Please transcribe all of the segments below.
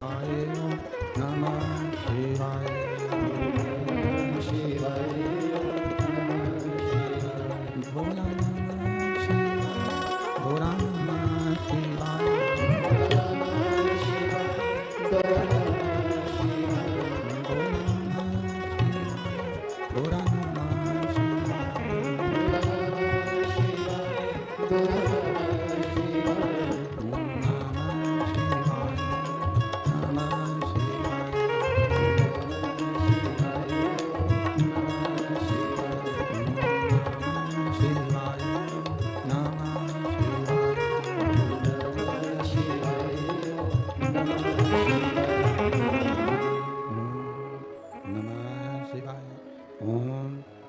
नमः शिवाय शिवाय भोला नमः शिवाय भोला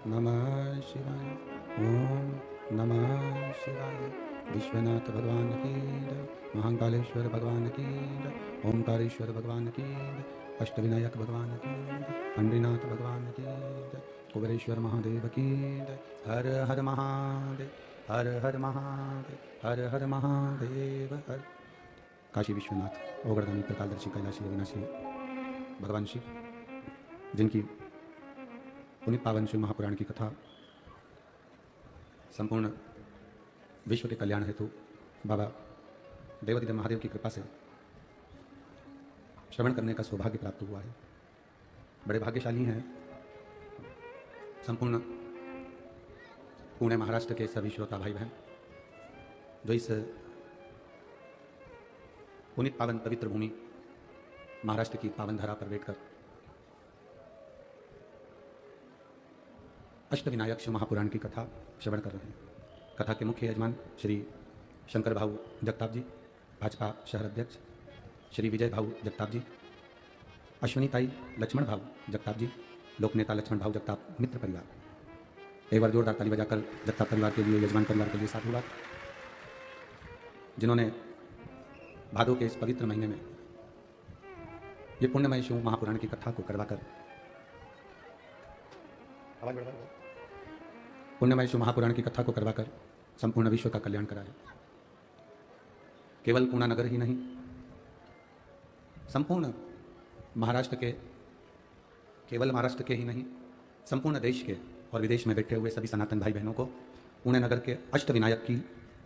नमः शिवाय भोला नमः विश्वनाथ भगवान की जय, महाकालेश्वर भगवान की जय, ओंकारेश्वर भगवान की जय, अष्टविनायक भगवान की जय, पंडरीनाथ भगवान की जय, कुबेरेश्वर महादेव की जय। हर हर महादेव, हर हर महादेव, हर हर महादेव। हर काशी विश्वनाथ ओगरदानी प्रकालदर्शी कैलाशी अविनाशी भगवान शिव, जिनकी पुनित पावन शिव महापुराण की कथा संपूर्ण विश्व के कल्याण हेतु बाबा देवादिदेव महादेव की कृपा से श्रवण करने का सौभाग्य प्राप्त हुआ है। बड़े भाग्यशाली हैं संपूर्ण पुणे महाराष्ट्र के सभी श्रोता भाई बहन जो इस पुनित पावन पवित्र भूमि महाराष्ट्र की पावन धरा पर बैठकर अष्टविनायक शिव महापुराण की कथा श्रवण कर रहे हैं। कथा के मुख्य यजमान श्री शंकर भाऊ जगताप जी, भाजपा शहर अध्यक्ष श्री विजय भाऊ जगताप जी, अश्विनी ताई लक्ष्मण भाऊ जगताप जी, लोक नेता लक्ष्मण भाऊ जगताप मित्र परिवार। एक बार जोरदार ताली बजाकर जगताप परिवार के लिए, यजमान परिवार के लिए साधुवाद, जिन्होंने भादों के इस पवित्र महीने में ये पुण्यमय शिव महापुराण की कथा को करवाकर पुण्यमय शिव महापुराण की कथा को करवाकर संपूर्ण विश्व का कल्याण करा है। केवल पूना नगर ही नहीं, संपूर्ण महाराष्ट्र के, केवल महाराष्ट्र के ही नहीं, संपूर्ण देश के और विदेश में बैठे हुए सभी सनातन भाई बहनों को पुणे नगर के अष्टविनायक की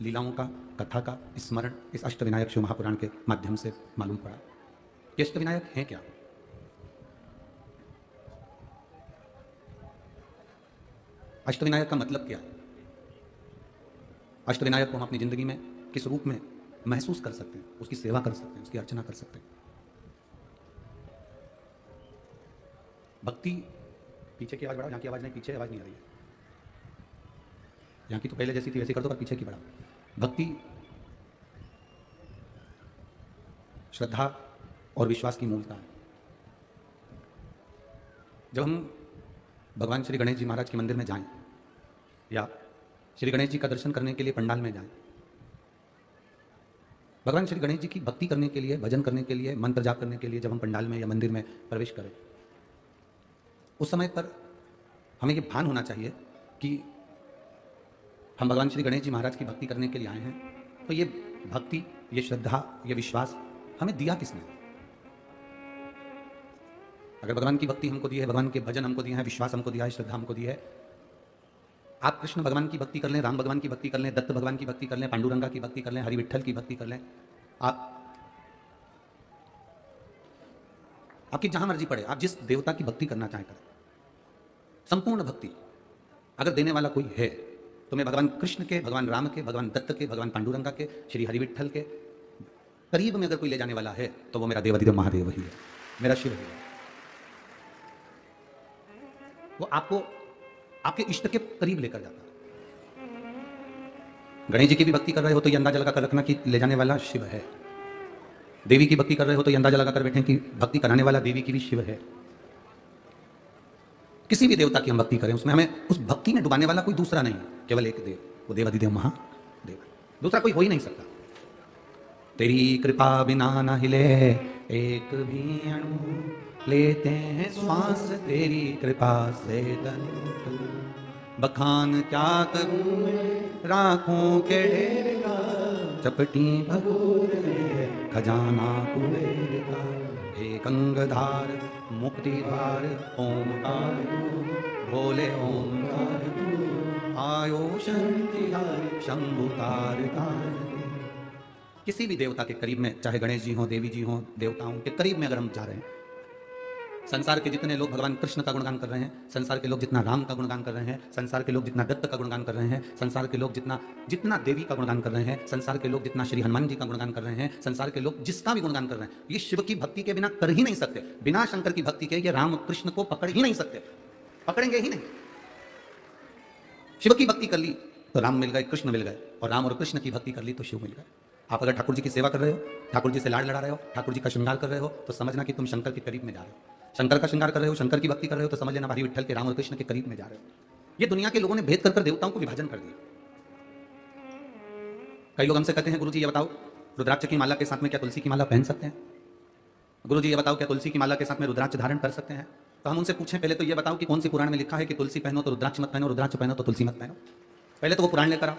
लीलाओं का, कथा का स्मरण इस अष्टविनायक शिव महापुराण के माध्यम से मालूम पड़ा। ये अष्टविनायक हैं क्या? अष्टविनायक का मतलब क्या है? अष्टविनायक को हम अपनी जिंदगी में किस रूप में महसूस कर सकते हैं, उसकी सेवा कर सकते हैं, उसकी अर्चना कर सकते हैं। भक्ति, पीछे की आवाज बढ़ाओ, यहाँ की आवाज नहीं, पीछे आवाज नहीं आ रही है। यहाँ की तो पहले जैसी थी वैसे कर दो, पर पीछे की बढ़ाओ। भक्ति श्रद्धा और विश्वास की मूलता है। जब हम भगवान श्री गणेश जी महाराज के मंदिर में जाएं या श्री गणेश जी का दर्शन करने के लिए पंडाल में जाएं, भगवान श्री गणेश जी की भक्ति करने के लिए, भजन करने के लिए, मंत्र जाप करने के लिए जब हम पंडाल में या मंदिर में प्रवेश करें, उस समय पर हमें ये भान होना चाहिए कि हम भगवान श्री गणेश जी महाराज की भक्ति करने के लिए आए हैं। तो ये भक्ति, ये श्रद्धा, ये विश्वास हमें दिया किसने? अगर भगवान की भक्ति हमको दी है, भगवान के भजन हमको दिए हैं, विश्वास हमको दिया है, श्रद्धा हमको दी है, आप कृष्ण भगवान की भक्ति कर लें, राम भगवान की भक्ति कर लें, दत्त भगवान की भक्ति कर लें, पांडुरंगा की भक्ति कर लें, हरि विठ्ठल की भक्ति कर लें, आपकी जहां मर्जी पड़े, आप जिस देवता की भक्ति करना चाहें करें। संपूर्ण भक्ति अगर देने वाला कोई है तो मैं भगवान कृष्ण के, भगवान राम के, भगवान दत्त के, भगवान पांडुरंगा के, श्री हरि विठ्ठल के करीब में अगर कोई ले जाने वाला है तो वो मेरा देवादिदेव महादेव ही है, मेरा शिव है। वो आपको आपके इष्ट के करीब लेकर जाता है। गणेश जी की भी भक्ति कर रहे हो तो ये अंदाजा लगाकर रखना कि ले जाने वाला शिव है। देवी की भक्ति कर रहे हो तो ये अंदाजा लगाकर बैठे कि भक्ति कराने वाला देवी की भी शिव है। किसी भी देवता की हम भक्ति करें, उसमें हमें उस भक्ति में डुबाने वाला कोई दूसरा नहीं है, केवल एक देव, वो देवादिदेव महादेव, दूसरा कोई हो ही नहीं सकता। तेरी कृपा बिना न हिले एक भी अणु, लेते हैं श्वास तेरी कृपा से तनु। बखान क्या करूं मैं राखों के ढेर का, चपटी भगोर खजाना कुबेर का। गंगाधार मुक्तिधार ओमकार भोले ओमकार आयो शक्तिधार शंभुतार किसी भी देवता के करीब में, चाहे गणेश जी हो, देवी जी हो, देवताओं के करीब में अगर हम जा रहे हैं, संसार के जितने लोग भगवान कृष्ण का गुणगान कर रहे हैं, संसार के लोग जितना राम का गुणगान कर रहे हैं, संसार के लोग जितना दत्त का गुणगान कर रहे हैं, संसार के लोग जितना देवी का गुणगान कर रहे हैं, संसार के लोग जितना श्री हनुमान जी का गुणगान कर रहे हैं, संसार के लोग जिसका भी गुणगान कर रहे हैं, ये शिव की भक्ति के बिना कर ही नहीं सकते। बिना शंकर की भक्ति के ये राम कृष्ण को पकड़ ही नहीं सकते, पकड़ेंगे ही नहीं। शिव की भक्ति कर ली तो राम मिल गए, कृष्ण मिल गए, और राम और कृष्ण की भक्ति कर ली तो शिव मिल गए। आप अगर ठाकुर जी की सेवा कर रहे हो, ठाकुर जी से लाड़ लड़ा रहे हो, ठाकुर जी का श्रृंगार कर रहे हो, तो समझना कि तुम शंकर के करीब में जा रहे हो। शंकर का श्रृंगार कर रहे हो, शंकर की भक्ति कर रहे हो, तो समझ लेना भारी विठ्ठल के, राम और कृष्ण के करीब में जा रहे हो। ये दुनिया के लोगों ने भेद कर देवताओं को विभाजन कर दिया। कई लोग हमसे कहते हैं, गुरुजी ये बताओ, रुद्राक्ष की माला के साथ में क्या तुलसी की माला पहन सकते हैं? गुरुजी ये बताओ, क्या तुलसी की माला के साथ में रुद्राक्ष धारण कर सकते हैं? तो हम उनसे पूछें, पहले तो ये बताओ कि कौन सी पुराण में लिखा है कि तुलसी पहनो तो रुद्राक्ष मत पहनो, रुद्राक्ष पहनो तो तुलसी मत पहनो? पहले तो वो पुराण लेकर आओ।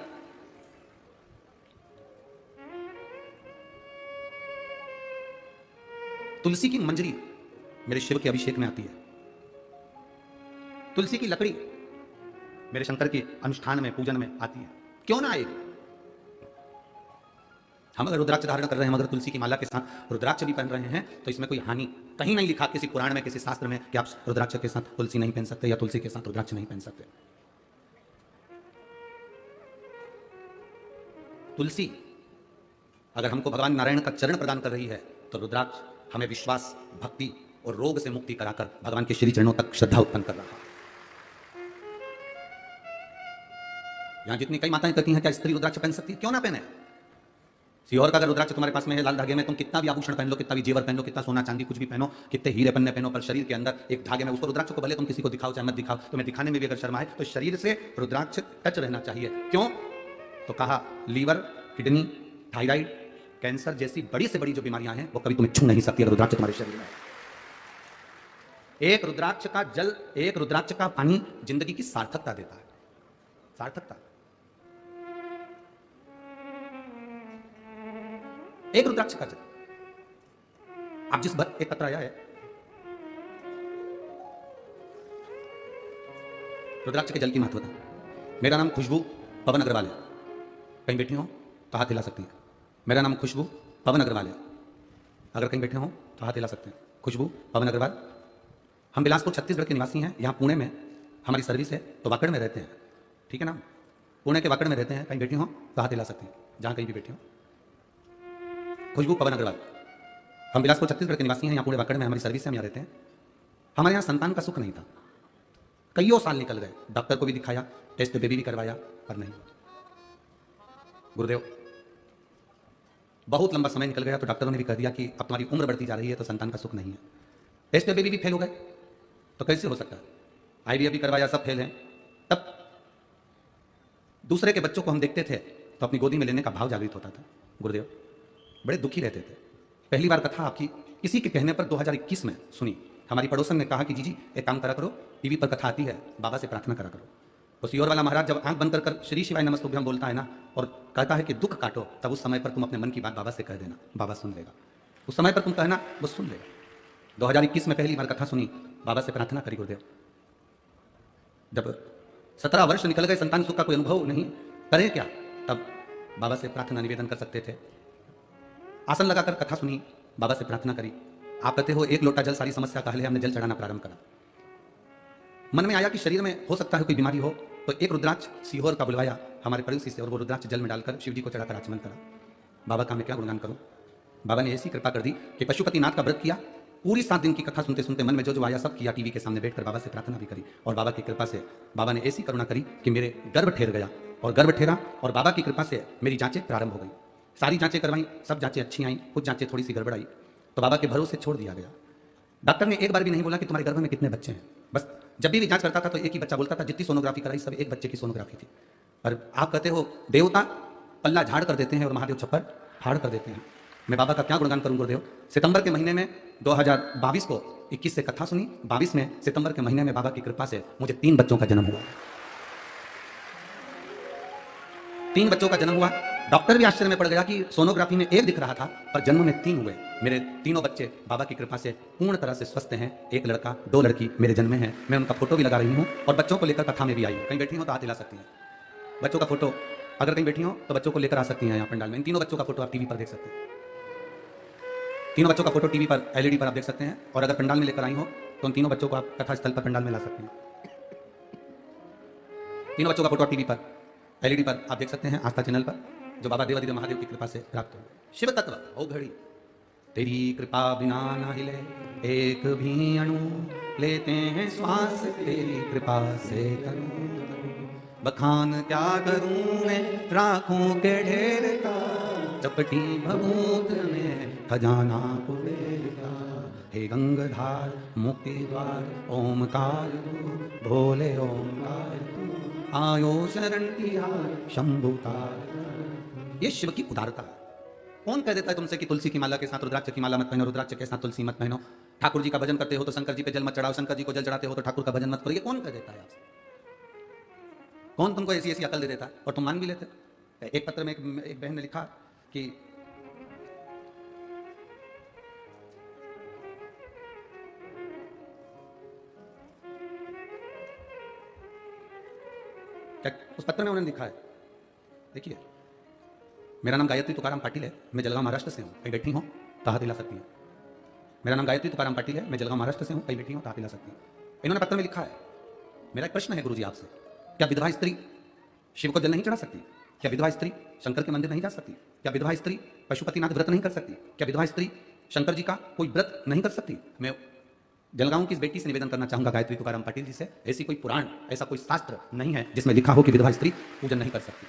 तुलसी की मंजरी मेरे शिव के अभिषेक में आती है, तुलसी की लकड़ी मेरे शंकर के अनुष्ठान में, पूजन में आती है, क्यों ना आएगी? हम अगर रुद्राक्ष धारण कर रहे हैं, अगर तुलसी की माला के साथ रुद्राक्ष भी पहन रहे हैं, तो इसमें कोई हानि कहीं नहीं लिखा किसी पुराण में, किसी शास्त्र में कि आप रुद्राक्ष के साथ तुलसी नहीं पहन सकते या तुलसी के साथ रुद्राक्ष नहीं पहन सकते। तुलसी अगर हमको भगवान नारायण का चरण प्रदान कर रही है, तो रुद्राक्ष हमें विश्वास, भक्ति और रोग से मुक्ति कराकर भगवान के श्री चरणों तक श्रद्धा उत्पन्न कर रहा है। यहां जितनी कई माताएं कहती हैं क्या स्त्री रुद्राक्ष पहन सकती है? क्यों ना पहने? सीहोर का अगर रुद्राक्ष तुम्हारे पास में है लाल धागे में, तुम कितना भी आभूषण पहन लो, कितना भी जेवर पहन लो, कितना सोना चांदी कुछ भी पहनो, कितने हीरे पन्ने पहनो, पर शरीर के अंदर एक धागे में उसको रुद्राक्ष को भले तुम किसी को दिखाओ चाहे मत दिखाओ, तुम्हें दिखाने में भी अगर शर्मा है, तो शरीर से रुद्राक्ष टच रहना चाहिए। क्यों? तो कहा लीवर, किडनी, थायराइड, कैंसर जैसी बड़ी से बड़ी जो बीमारियां हैं वो कभी तुम्हें छू नहीं सकती अगर रुद्राक्ष तुम्हारे शरीर में है। एक रुद्राक्ष का जल, एक रुद्राक्ष का पानी जिंदगी की सार्थकता देता है, सार्थकता। एक रुद्राक्ष का जल, आप जिस भर एक पत्र आया है, रुद्राक्ष के जल की महत्वता। मेरा नाम खुशबू पवन अग्रवाल है, कहीं बैठी हो तो हाथ हिला सकती है। मेरा नाम खुशबू पवन अग्रवाल है, अगर कहीं बैठे हो तो हाथ हिला सकते हैं। खुशबू पवन अग्रवाल। हम बिलासपुर छत्तीसगढ़ के निवासी हैं, यहाँ पुणे में हमारी सर्विस है, तो वाकड़ में रहते हैं, ठीक है ना? पुणे के वाकड़ में रहते हैं, कहीं बैठी हो तो हाथ हिला सकती हैं, जहाँ कहीं भी बैठी हो। खुशबू पवन अग्रवाल। हम बिलासपुर छत्तीसगढ़ के निवासी हैं, यहाँ पुणे वाकड़ में हमारी सर्विस है, हम यहाँ रहते हैं। हमारे यहाँ संतान का सुख नहीं था, कईयों साल निकल गए, डॉक्टर को भी दिखाया, टेस्ट बेबी भी करवाया, पर नहीं। गुरुदेव बहुत लंबा समय निकल गया, तो डॉक्टरों ने भी कह दिया कि अब तुम्हारी उम्र बढ़ती जा रही है, तो संतान का सुख नहीं है। टेस्ट बेबी भी फेल हो गए, तो कैसे हो सकता है? आईवीएफ भी करवाया, सब फेल हैं। तब दूसरे के बच्चों को हम देखते थे तो अपनी गोदी में लेने का भाव जागृत होता था। गुरुदेव बड़े दुखी रहते थे। पहली बार कथा आपकी किसी के कहने पर 2021 में सुनी। हमारी पड़ोसन ने कहा कि जी एक काम करा करो, टीवी पर कथा आती है, बाबा से प्रार्थना करा करो। तो सीहोर वाला महाराज जब आंख बंद कर श्री शिवाय नमस्तुभ्यम बोलता है ना, और कहता है कि दुख काटो, तब उस समय पर तुम अपने मन की बात बाबा से कह देना, बाबा सुन लेगा। उस समय पर तुम कहना, वो सुन लेगा। 2021 में पहली बार कथा सुनी, बाबा से प्रार्थना करी गुरुदेव। जब 17 वर्ष निकल गए, संतान सुख का कोई अनुभव नहीं, करें क्या? तब बाबा से प्रार्थना निवेदन कर सकते थे। आसन लगाकर कथा सुनी, बाबा से प्रार्थना करी। आप कहते हो एक लोटा जल सारी समस्या का हल है, हमने जल चढ़ाना प्रारंभ करा। मन में आया कि शरीर में हो सकता है कोई बीमारी हो, तो एक रुद्राक्ष सीहोर का बुलवाया हमारे पड़ोसी से, और वो रुद्राक्ष जल में डालकर शिव जी को चढ़ाकर आचमन करा। बाबा का मैं क्या गुणगान करूं? बाबा ने ऐसी कृपा कर दी कि पशुपतिनाथ का व्रत किया, पूरी 7 दिन की कथा सुनते सुनते मन में जो आया सब किया, टीवी के सामने बैठकर बाबा से प्रार्थना भी करी, और बाबा की कृपा से बाबा ने ऐसी करुणा करी कि मेरे गर्भ ठहर गया, और गर्भ ठहरा और बाबा की कृपा से मेरी जांचें प्रारंभ हो गई। सारी जांचें करवाई, सब जांचें अच्छी आई, कुछ जांचें थोड़ी सी गड़बड़ आई, तो बाबा के भरोसे छोड़ दिया गया। डॉक्टर ने एक बार भी नहीं बोला कि तुम्हारे गर्भ में कितने बच्चे हैं, बस जब भी जांच करता था तो एक ही बच्चा बोलता था। जितनी सोनोग्राफी कराई सब एक बच्चे की सोनोग्राफी थी। पर आप कहते हो देवता पल्ला झाड़ कर देते हैं और महादेव छप्पर फाड़ कर देते हैं। मैं बाबा का क्या गुणगान करूं गुरुदेव? सितंबर के महीने में 2022 को 21 से कथा सुनी, 22 में सितंबर के महीने में बाबा की कृपा से मुझे 3 बच्चों का जन्म हुआ। 3 बच्चों का जन्म हुआ, डॉक्टर भी आश्चर्य में पड़ गया कि सोनोग्राफी में एक दिख रहा था पर जन्म में 3 हुए। मेरे तीनों बच्चे बाबा की कृपा से पूर्ण तरह से स्वस्थ हैं। एक लड़का 2 लड़की मेरे जन्म में है। मैं उनका फोटो भी लगा रही हूँ और बच्चों को लेकर कथा में भी आई हूँ। कहीं बैठी हो तो हाथ हिला सकती हैं। बच्चों का फोटो अगर कहीं बैठी हो तो बच्चों को लेकर आ सकती हैं यहाँ पंडाल में। इन तीनों बच्चों का फोटो आप टीवी पर देख सकते हैं। तीनों बच्चों का फोटो टीवी पर एलईडी पर आप देख सकते हैं। और अगर पंडाल में लेकर आई हो तो उन तीनों बच्चों को आप कथा स्थल पर पंडाल में ला सकते हैं। तीनों बच्चों का फोटो टीवी पर एलईडी पर आप देख सकते हैं आस्था चैनल पर, जो बाबा देवादिदेव महादेव की कृपा से प्राप्त हो। शिव तत्व ओ घड़ी तेरी कृपा बिना न हिले एक भी अणु, लेते हैं श्वास तेरी कृपा से तनु। बखान क्या करूं मैं राखों के ढेर का, चपटी भभूत में खजाना कुबेर का। हे गंगाधार मुक्ति द्वार ओमकार तू, भोले ओमकार तू, आयो शरण तिहार शंभुतार। ये शिव की उदारता है। कौन कह देता है तुमसे कि तुलसी की माला के साथ रुद्राक्ष की माला मत पहनो, रुद्राक्ष के साथ तुलसी मत पहनो। ठाकुर जी का भजन करते हो तो शंकर जी पे जल मत चढ़ाओ, शंकर जी को जल चढ़ाते हो तो ठाकुर का भजन मत करो। ये कौन कह देता है आपसे? कौन तुमको ऐसी ऐसी अकल दे देता है और तुम मान भी लेते? एक पत्र में एक बहन ने लिखा कि क्या उस पत्र में उन्होंने लिखा है, देखिए, मेरा नाम गायत्री तुकाराम पाटिल है, मैं जलगांव महाराष्ट्र से हूँ, कहीं बैठी हूँ तो हाथ हिला सकती हैं। मेरा नाम गायत्री तुकाराम पाटिल है, मैं जलगांव महाराष्ट्र से हूँ, कहीं बैठी हूँ तो हाथ हिला सकती हैं। इन्होंने पत्र में लिखा है, मेरा एक प्रश्न है गुरुजी आपसे, क्या विधवा स्त्री शिव को जल नहीं चढ़ा सकती? क्या विधवा स्त्री शंकर के मंदिर नहीं जा सकती? क्या विधवा स्त्री पशुपतिनाथ व्रत नहीं कर सकती? क्या विधवा स्त्री शंकर जी का कोई व्रत नहीं कर सकती? मैं जलगांव की इस बेटी से निवेदन करना चाहूंगा गायत्री तुकाराम पाटिल जी से, ऐसी कोई पुराण, ऐसा कोई शास्त्र नहीं है जिसमें लिखा हो कि विधवा स्त्री पूजन नहीं कर सकती।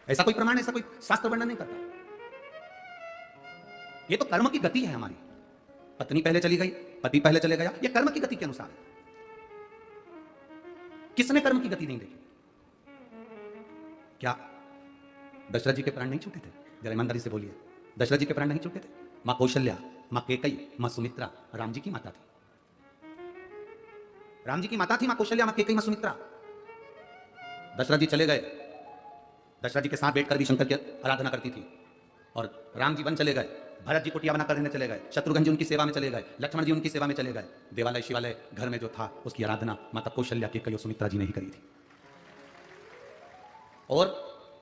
ऐसा कोई प्रमाण, ऐसा कोई शास्त्र वर्णन नहीं करता। ये तो कर्म की गति है हमारी। पत्नी पहले चली गई, पति पहले चले गया, ये कर्म की गति के अनुसार है। किसने कर्म की गति नहीं देखी? क्या दशरथ जी के प्राण नहीं छूटे थे? जरा ईमानदारी से बोलिए, दशरथ जी के प्राण नहीं छूटे थे? मां कौशल्या, मां केकई, मां सुमित्रा राम जी की माता थी। राम जी की माता थी मां कौशल्या, मां केकई, मां सुमित्रा। दशरथ जी चले गए, दशरथ जी के साथ बैठकर भी शंकर की आराधना करती थी। और राम जी वन चले गए, भरत जी कुटिया बनाकर रहने चले गए, शत्रुघ्न जी उनकी सेवा में चले गए, लक्ष्मण जी उनकी सेवा में चले गए। देवालय शिवालय घर में जो था उसकी आराधना माता कौशल्या के कई सुमित्रा जी ने ही करी थी। और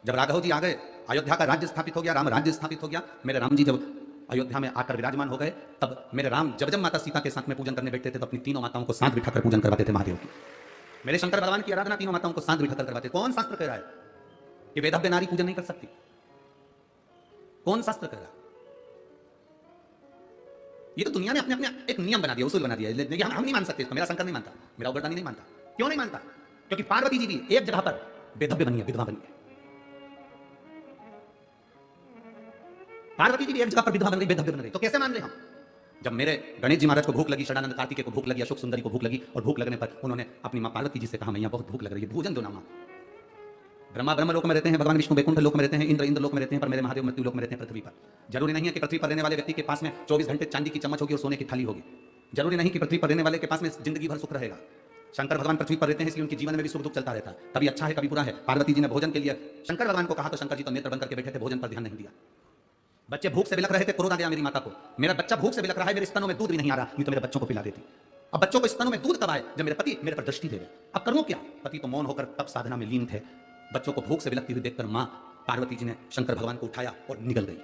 जब राघव जी आ गए, अयोध्या का राज्य स्थापित हो गया, राम राज्य स्थापित हो गया। मेरे राम जी जब अयोध्या में आकर विराजमान हो गए, तब मेरे राम जब जब माता सीता के साथ में पूजन करने बैठते थे तो अपनी तीनों माताओं को साथ बिठाकर पूजन करवाते थे महादेव की। मेरे शंकर भगवान की आराधना तीनों माताओं को साथ बिठाकर करवाते। कौन शास्त्र कह रहा है कि वेदव्य नारी पूजन नहीं कर सकती? कौन शास्त्र कह रहा है? ये तो दुनिया ने अपने अपने एक नियम बना दिया, उसूल बना दिया। लेकिन हम नहीं मान सकते इसको। मेरा शंकर नहीं मानता, मेरा उग्रतानी नहीं मानता। क्यों नहीं मानता? क्योंकि पार्वती जी भी एक जगह पर वेदव्य बनी है, विधवा बनी है। पार्वती जी भी एक जगह पर विधवा बन गई, वेदव्य बन गई। तो कैसे मान ले हम? जब मेरे गणेश जी महाराज को भूख लगी, षडानंद कार्तिकेय को भूख लगी, अशोक सुंदरी को भूख लगी, और भूख लगने पर उन्होंने अपनी मां पार्वती जी से कहा, मैया बहुत भूख लग रही है, भोजन दो ना मां। ब्रह्मा ब्रह्म लोक में रहते हैं, भगवान विष्णु वैकुंठ लोक में रहते हैं, इंद्र इंद्र लोक में रहते हैं, पर मेरे महादेव मृत्यु लोक में रहते हैं, पृथ्वी पर। जरूरी नहीं है कि पृथ्वी पर रहने वाले व्यक्ति के पास में 24 घंटे चांदी की चम्मच होगी और सोने की थाली होगी। जरूरी नहीं कि पृथ्वी पर रहने वाले के पास में जिंदगी भर सुख रहेगा। शंकर भगवान पृथ्वी पर रहते हैं, इसलिए उनके जीवन में भी सुख दुख चलता रहता है, कभी अच्छा है कभी बुरा है। पार्वती जी ने भोजन के लिए शंकर भगवान को कहा तो शंकर जी तो नेत्र बंद करके बैठे थे, भोजन पर ध्यान नहीं दिया। बच्चे भूख से बिलख रहे थे, क्रोध आ गया मेरी माता को, मेरा बच्चा भूख से बिलख रहा है, मेरे स्तनों में दूध भी नहीं आ रहा, नहीं तो मेरे बच्चों को पिला देती। अब बच्चों को स्तनों में दूध कब आए? जब मेरे पति मेरे पर दृष्टि दे गए। अब करूं क्या? पति तो मौन होकर तब साधना में लीन थे। बच्चों को भूख से बिलखती हुई देखकर मां पार्वती जी ने शंकर भगवान को उठाया और निकल गई।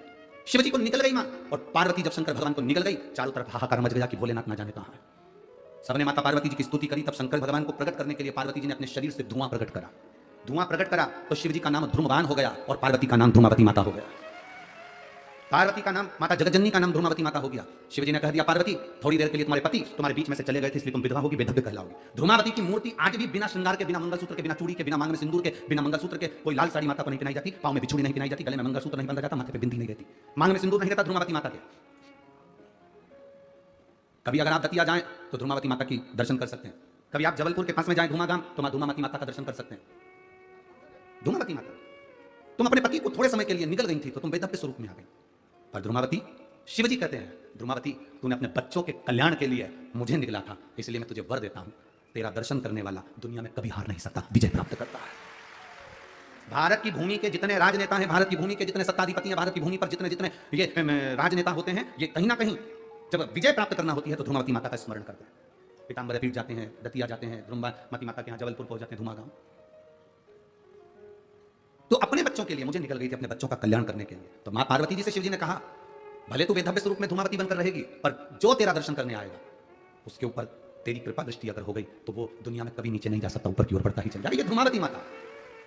शिव जी को निकल गई मां, और पार्वती जब शंकर भगवान को निकल गई, चारों तरफ हाहाकार मच गया कि भोलेनाथ ना जाने कहां है। सबने माता पार्वती जी की स्तुति करी। तब शंकर भगवान को प्रकट करने के लिए पार्वती जी ने अपने शरीर से धुआं प्रकट करा। धुआं प्रकट करा तो शिव जी का नाम ध्रुमवान हो गया और पार्वती का नाम धूमावती माता हो गया। पार्वती का नाम, माता जगज्जननी का नाम धूमावती माता हो गया। शिवजी ने कह दिया, पार्वती थोड़ी देर के लिए तुम्हारे पति तुम्हारे बीच में से चले गए थे, इसलिए तुम विधवा होगी, वेदव्य कहलाओगी। धूमावती की मूर्ति आज भी बिना श्रृंगार के, बिना मंगलसूत्र के, बिना चूड़ी के, बिना मांग में सिंदूर के, बिना मंगलसूत्र के, कोई लाल साड़ी माता को नहीं पहनाई जाती, पांव में बिछुड़ी नहीं पहनाई जाती, गले में मंगलसूत्र नहीं बंधा जाता, माथे पे बिंदी नहीं रहती, मांग में सिंदूर नहीं रहता धूमावती माता के। कभी अगर आप दतिया जाएं तो धूमावती माता की दर्शन कर सकते हैं। कभी आप जबलपुर के पास में जाएं धूमागाम तो मां धूमावती माता का दर्शन कर सकते हैं। धूमावती माता, तुम अपने पति को थोड़े समय के लिए निकल गई थी तो तुम वेदव्य स्वरूप में आ गई। पर धूमावती, शिवजी कहते हैं, धूमावती तूने अपने बच्चों के कल्याण के लिए मुझे निकला था, इसलिए मैं तुझे वर देता हूं, तेरा दर्शन करने वाला दुनिया में कभी हार नहीं सकता, विजय प्राप्त करता है। भारत की भूमि के जितने राजनेता हैं, भारत की भूमि के जितने सत्ताधिपति हैं, भारत की भूमि पर जितने जितने ये राजनेता होते हैं, ये कहीं ना कहीं जब विजय प्राप्त करना होती है तो धूमावती माता का स्मरण करते हैं। पीताम्बर पीठ जाते हैं, दतिया जाते हैं, धूमावती माता के यहाँ जबलपुर पहुंच जाते हैं, धुमा गांव। तो अपने बच्चों के लिए मुझे निकल गई थी, अपने बच्चों का कल्याण करने के लिए। तो मां पार्वती जी से शिव जी ने कहा, भले तू वेदव्य स्वरूप में धूमावती बनकर रहेगी, पर जो तेरा दर्शन करने आएगा उसके ऊपर तेरी कृपा दृष्टि अगर हो गई तो वो दुनिया में कभी नीचे नहीं जा सकता, ऊपर की ओर बढ़ता ही चल जाएगा। ये धूमावती माता।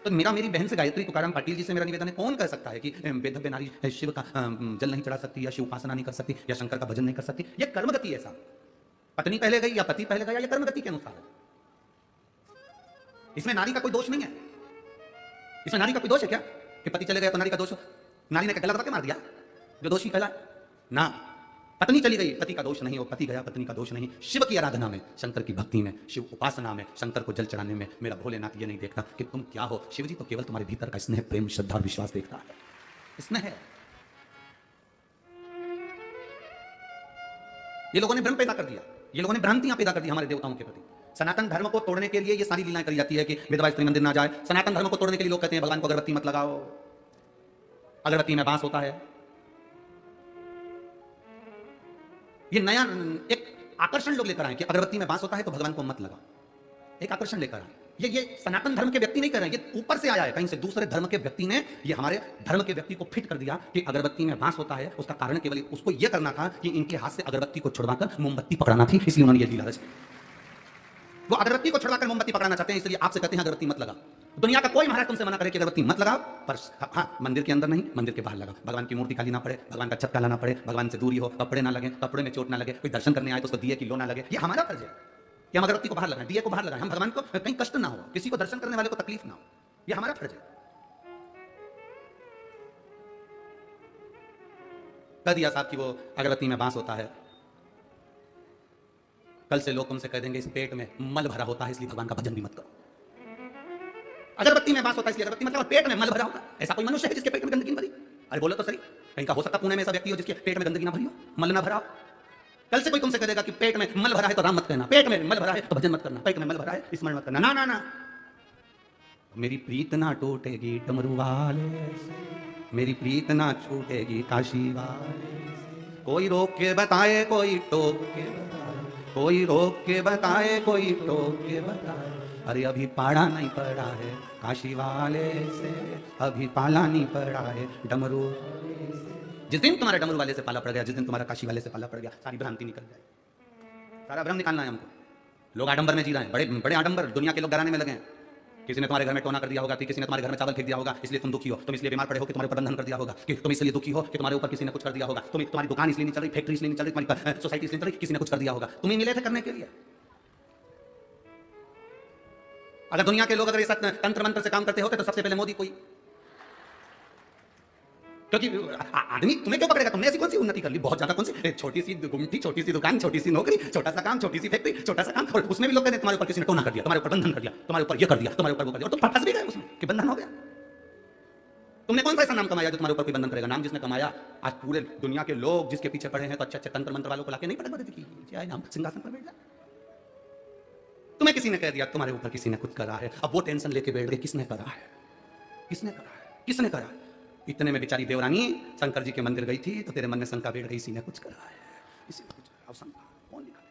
तो मेरी बहन से गायत्री तुकाराम पाटिल जी से मेरा निवेदन है, कौन कह सकता है कि वेदव्य नारी शिव का जल नहीं चढ़ा सकती, या शिव उपासना नहीं कर सकती, या शंकर का भजन नहीं कर सकती? ये कर्मगति है साहब। पत्नी पहले गई या पति पहले गया, ये कर्मगति के अनुसार है। इसमें नारी का कोई दोष नहीं है। इसमें नारी का कोई दोष है क्या कि पति चले गए तो नारी का दोष? नारी ने गला दबा के मार दिया जो दोषी कहलाए ना। पत्नी चली गई, पति का दोष नहीं, हो पति गया, पत्नी का दोष नहीं। शिव की आराधना में, शंकर की भक्ति में, शिव उपासना में, शंकर को जल चढ़ाने में मेरा भोलेनाथ ये नहीं देखता कि तुम क्या हो। शिव जी तो केवल तुम्हारे भीतर का स्नेह, प्रेम, श्रद्धा और विश्वास देखता है। स्नेह है। ये लोगों ने भ्रम पैदा कर दिया, ये लोगों ने भ्रांतियां पैदा कर दी हमारे देवताओं के प्रति। सनातन धर्म को तोड़ने के लिए ये सारी लीलाएं करी जाती है कि विधवा स्त्री मंदिर ना जाए। सनातन धर्म को तोड़ने के लिए लोग कहते हैं भगवान को अगरबत्ती मत लगाओ, अगरबत्ती में बांस होता है। ये नया एक आकर्षण लोग लेकर आए कि अगरबत्ती में बांस होता है तो भगवान को मत लगाओ। एक आकर्षण लेकर आए। ये सनातन धर्म के व्यक्ति नहीं कर रहे हैं, ये ऊपर से आया है, कहीं से दूसरे धर्म के व्यक्ति ने ये हमारे धर्म के व्यक्ति को फिट कर दिया कि अगरबत्ती में बांस होता है। उसका कारण केवल उसको ये करना था कि इनके हाथ से अगरबत्ती को छुड़वाकर मोमबत्ती पकड़ाना थी, इसलिए उन्होंने ये लीला रची। वो अगरबत्ती को छुड़वाकर मोमबत्ती पकड़ाना चाहते हैं, इसलिए आपसे कहते हैं अगरबत्ती मत लगा। दुनिया का कोई महाराज तुमसे मना करे कि अगरबत्ती मत लगाओ, पर हाँ मंदिर के अंदर नहीं, मंदिर के बाहर लगाओ। भगवान की मूर्ति काली ना पड़े, भगवान का छत काला ना पड़े, भगवान से दूरी हो, कपड़े ना लगे, कपड़े में चोट ना लगे, कोई दर्शन करने आए तो उसको दिए की लो ना लगे। ये हमारा फर्ज है कि हम अगरबत्ती को बाहर लगाएं, दिए को बाहर लगाएं। हम भगवान को कहीं कष्ट ना हो, किसी को दर्शन करने वाले को तकलीफ ना हो, ये हमारा फर्ज है। कह दिया साहब कि वो अगरबत्ती में बांस होता है, कल से लोग तुमसे कह देंगे इस पेट में मल भरा होता है इसलिए भगवान का भजन भी मत करो। अगरबत्ती में बांस होता है इसलिए अगरबत्ती मतलब पेट में मल भरा होता है। ऐसा कोई मनुष्य है जिसके पेट में गंदगी भरी? अरे बोलो तो सही, कहीं का हो सकता पुणे में ऐसा व्यक्ति हो जिसके पेट में गंदगी ना भरी हो, मल ना भरा हो? कल से कोई तुमसे कह देगा कि पेट में मल भरा है तो राम मत कहना, पेट में मल भरा है तो भजन मत करना, पेट में मल भरा है स्मरण मत करना। ना ना ना, मेरी प्रीत ना टूटेगी डमरू वाले से, मेरी प्रीत ना छूटेगी काशी वाले से। कोई रोक के बताए, कोई टोक के बताए, कोई रोक के बताए, कोई टोक के बताए। अरे अभी पाड़ा नहीं पड़ा है काशी वाले से, अभी पाला नहीं पड़ा है डमरू। जिस दिन तुम्हारे डमरू वाले से पाला पड़ गया, जिस दिन तुम्हारा काशी वाले से पाला पड़ गया, सारी भ्रांति निकल जाएगी, सारा भ्रम निकालना है हमको। लोग आडंबर में जी रहे हैं, बड़े बड़े आडंबर दुनिया के लोग डराने में लगे हैं। किसी ने तुम्हारे घर में टोना कर दिया होगा, किसी ने तुम्हारे घर में चावल फेंक दिया होगा, इसलिए तुम दुखी हो, तुम इसलिए बीमार पड़े हो कि तुम्हारे ऊपर बंधन कर दिया होगा, कि तुम इसलिए दुखी हो कि तुम्हारे ऊपर किसी ने कुछ कर दिया होगा, तुम्हारी दुकान इसलिए नहीं चल रही, फैक्ट्री इसलिए नहीं चल रही, तुम्हारी सोसाइटी इसलिए चल रही, किसी ने कुछ कर दिया होगा। तुम्हें मिले थे करने के लिए। अगर दुनिया के लोग अगर ऐसा तंत्र मंत्र से काम करते होते तो सबसे पहले मोदी कोई, क्योंकि आदमी तुम्हें क्यों पकड़ेगा? तुमने ऐसी कौन सी उन्नति कर ली? बहुत ज्यादा कौन सी? छोटी सी गुमटी, छोटी सी दुकान, छोटी सी नौकरी, छोटा सा काम, छोटी सी फैक्ट्री, छोटा सा काम, और उसमें भी लोग कहते हैं तुम्हारे ऊपर किसी ने टोना कर दिया, तुम्हारे ऊपर बंधन कर दिया, तुम्हारे ऊपर ये कर दिया, तुम्हारे ऊपर वो कर दिया, और तुम फंस भी गए उसमें कि बंधन हो गया। तुमने कौन सा ऐसा नाम कमाया जो तुम्हारे ऊपर कोई बंधन करेगा? नाम जिसने कमाया, आज पूरे दुनिया के लोग जिसके पीछे पड़े हैं तो अच्छे अच्छे तंत्र मंत्र वालों को लाके नहीं पटक देते कि नाम सिंहासन पर बैठ जा। तुम्हें किसी ने कह दिया तुम्हारे ऊपर किसी ने कुछ करा है, अब वो टेंशन लेके बैठ गए किसने करा है, किसने करा है, किसने करा है। इतने में बेचारी देवरानी शंकर जी के मंदिर गई थी तो तेरे मन में शंका बैठ गई, इसी ने कुछ करा है, इसी ने कुछ करा। अब शंका कौन निकाले,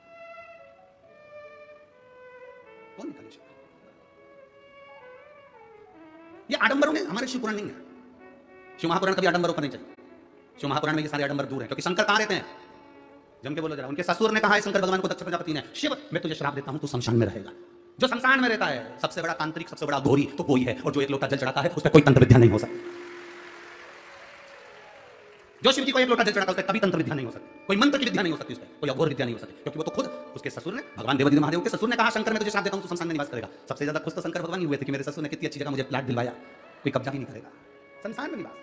कौन निकाले शंका? ये आडंबरों में हमारे शिव पुराण नहीं है। शिव महापुराण कभी आडंबरों पर नहीं चले। शिव महापुराण में ये सारे आडंबर दूर है, क्योंकि शंकर कहां रहते हैं? जम के बोलो जरा। उनके ससुर ने कहा है शंकर भगवान को, दक्ष प्रजापति ने, शिव मैं तुझे श्राप देता हूं, तू शमशान में रहेगा। जो शमशान में रहता है सबसे बड़ा तांत्रिक, सबसे बड़ा घोरी तो कोई है, और जो एक लोटा जल चढ़ाता है उस पर कोई तंत्र विद्या नहीं हो सकती। जो शिव जी को एक लोटा जल चढ़ाता है उस पर कभी तंत्र विद्या नहीं हो सकती, कोई मंत्र की विद्या नहीं हो सकती, उस पर कोई अघोर विद्या नहीं हो सकती, क्योंकि वो तो खुद उसके ससुर ने, भगवान देवादिदेव महादेव के ससुर ने कहा शंकर मैं तुझे श्राप देता हूं, तू शमशान में निवास करेगा। सबसे ज्यादा खुश तो शंकर भगवान ही हुए थे कि मेरे ससुर ने कितनी अच्छी जगह मुझे प्लाट दिलवाया, कोई कब्जा भी नहीं करेगा, शमशान में निवास।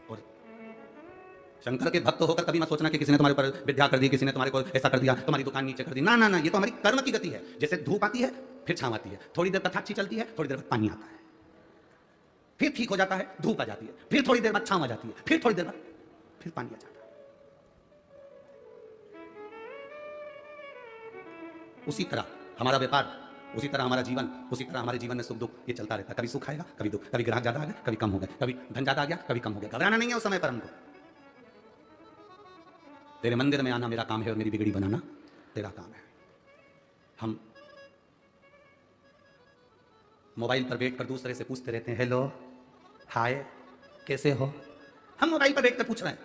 और शंकर के भक्त होकर कभी मत सोचना कि किसी ने तुम्हारे ऊपर विद्या कर दी, किसी ने तुम्हारे को ऐसा कर दिया, तुम्हारी दुकान नीचे कर दी। ना ना ना, ये तो हमारी कर्म की गति है। जैसे धूप आती है फिर छांव आती है, थोड़ी देर तक अच्छी चलती है, थोड़ी देर बाद पानी आता है, फिर ठीक हो जाता है, धूप आ जाती है, फिर थोड़ी देर बाद छांव आ जाती है, फिर थोड़ी देर बाद फिर पानी आ जाता है। उसी तरह हमारा व्यापार उसी तरह हमारा जीवन, उसी तरह हमारे जीवन में सुख दुख ये चलता रहता है। कभी सुख आएगा, कभी दुख, कभी ग्राहक ज्यादा आ गया, कभी कम हो गए, कभी धन ज्यादा आ गया, कभी कम हो गया। घबराना नहीं है उस समय पर हमको। तेरे मंदिर में आना मेरा काम है और मेरी बिगड़ी बनाना तेरा काम है। हम मोबाइल पर बैठकर दूसरे से पूछते रहते हैं, हेलो, हाय, कैसे हो। हम मोबाइल पर बैठकर पूछ रहे हैं,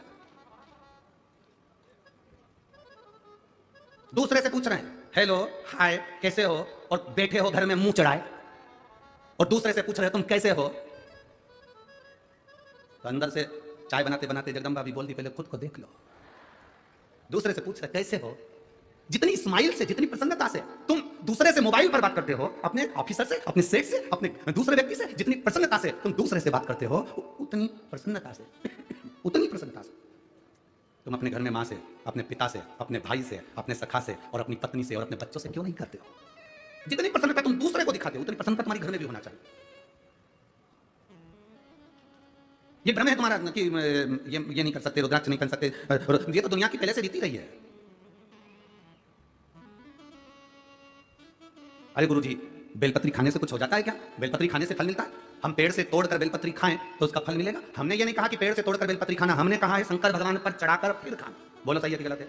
दूसरे से पूछ रहे हैं हेलो, हाय, कैसे हो, और बैठे हो घर में मुंह चढ़ाए और दूसरे से पूछ रहे हो तुम कैसे हो। तो अंदर से चाय बनाते बनाते जगदम्बा भी बोल दी, पहले खुद को देख लो। दूसरे से पूछ रहे कैसे हो। जितनी स्माइल से, जितनी प्रसन्नता से तुम दूसरे से मोबाइल पर बात करते हो, अपने ऑफिसर से, अपने सेठ से, अपने दूसरे व्यक्ति से, जितनी प्रसन्नता से तुम दूसरे से बात करते हो, उतनी प्रसन्नता से उतनी प्रसन्नता से तुम अपने घर में मां से, अपने पिता से, अपने भाई से, अपने सखा से और अपनी पत्नी से और अपने बच्चों से क्यों नहीं करते हो। जितनी प्रसन्नता तुम दूसरे को दिखाते हो, उतनी प्रसन्नता तुम्हारे घर में भी होना चाहिए। ये भ्रम है तुम्हारा कि ये नहीं कर सकते, रुद्राक्ष नहीं कर सकते। ये तो दुनिया की पहले से रीति रही है। अरे गुरुजी, बेलपत्री खाने से कुछ हो जाता है क्या? बेलपत्री खाने से फल मिलता है? हम पेड़ से तोड़कर बेलपत्री खाएं तो उसका फल मिलेगा? हमने ये नहीं कहा कि पेड़ से तोड़कर बेलपत्री खाना, हमने कहा है शंकर भगवान पर चढ़ाकर फिर खाना। बोलो सही है कि गलत है?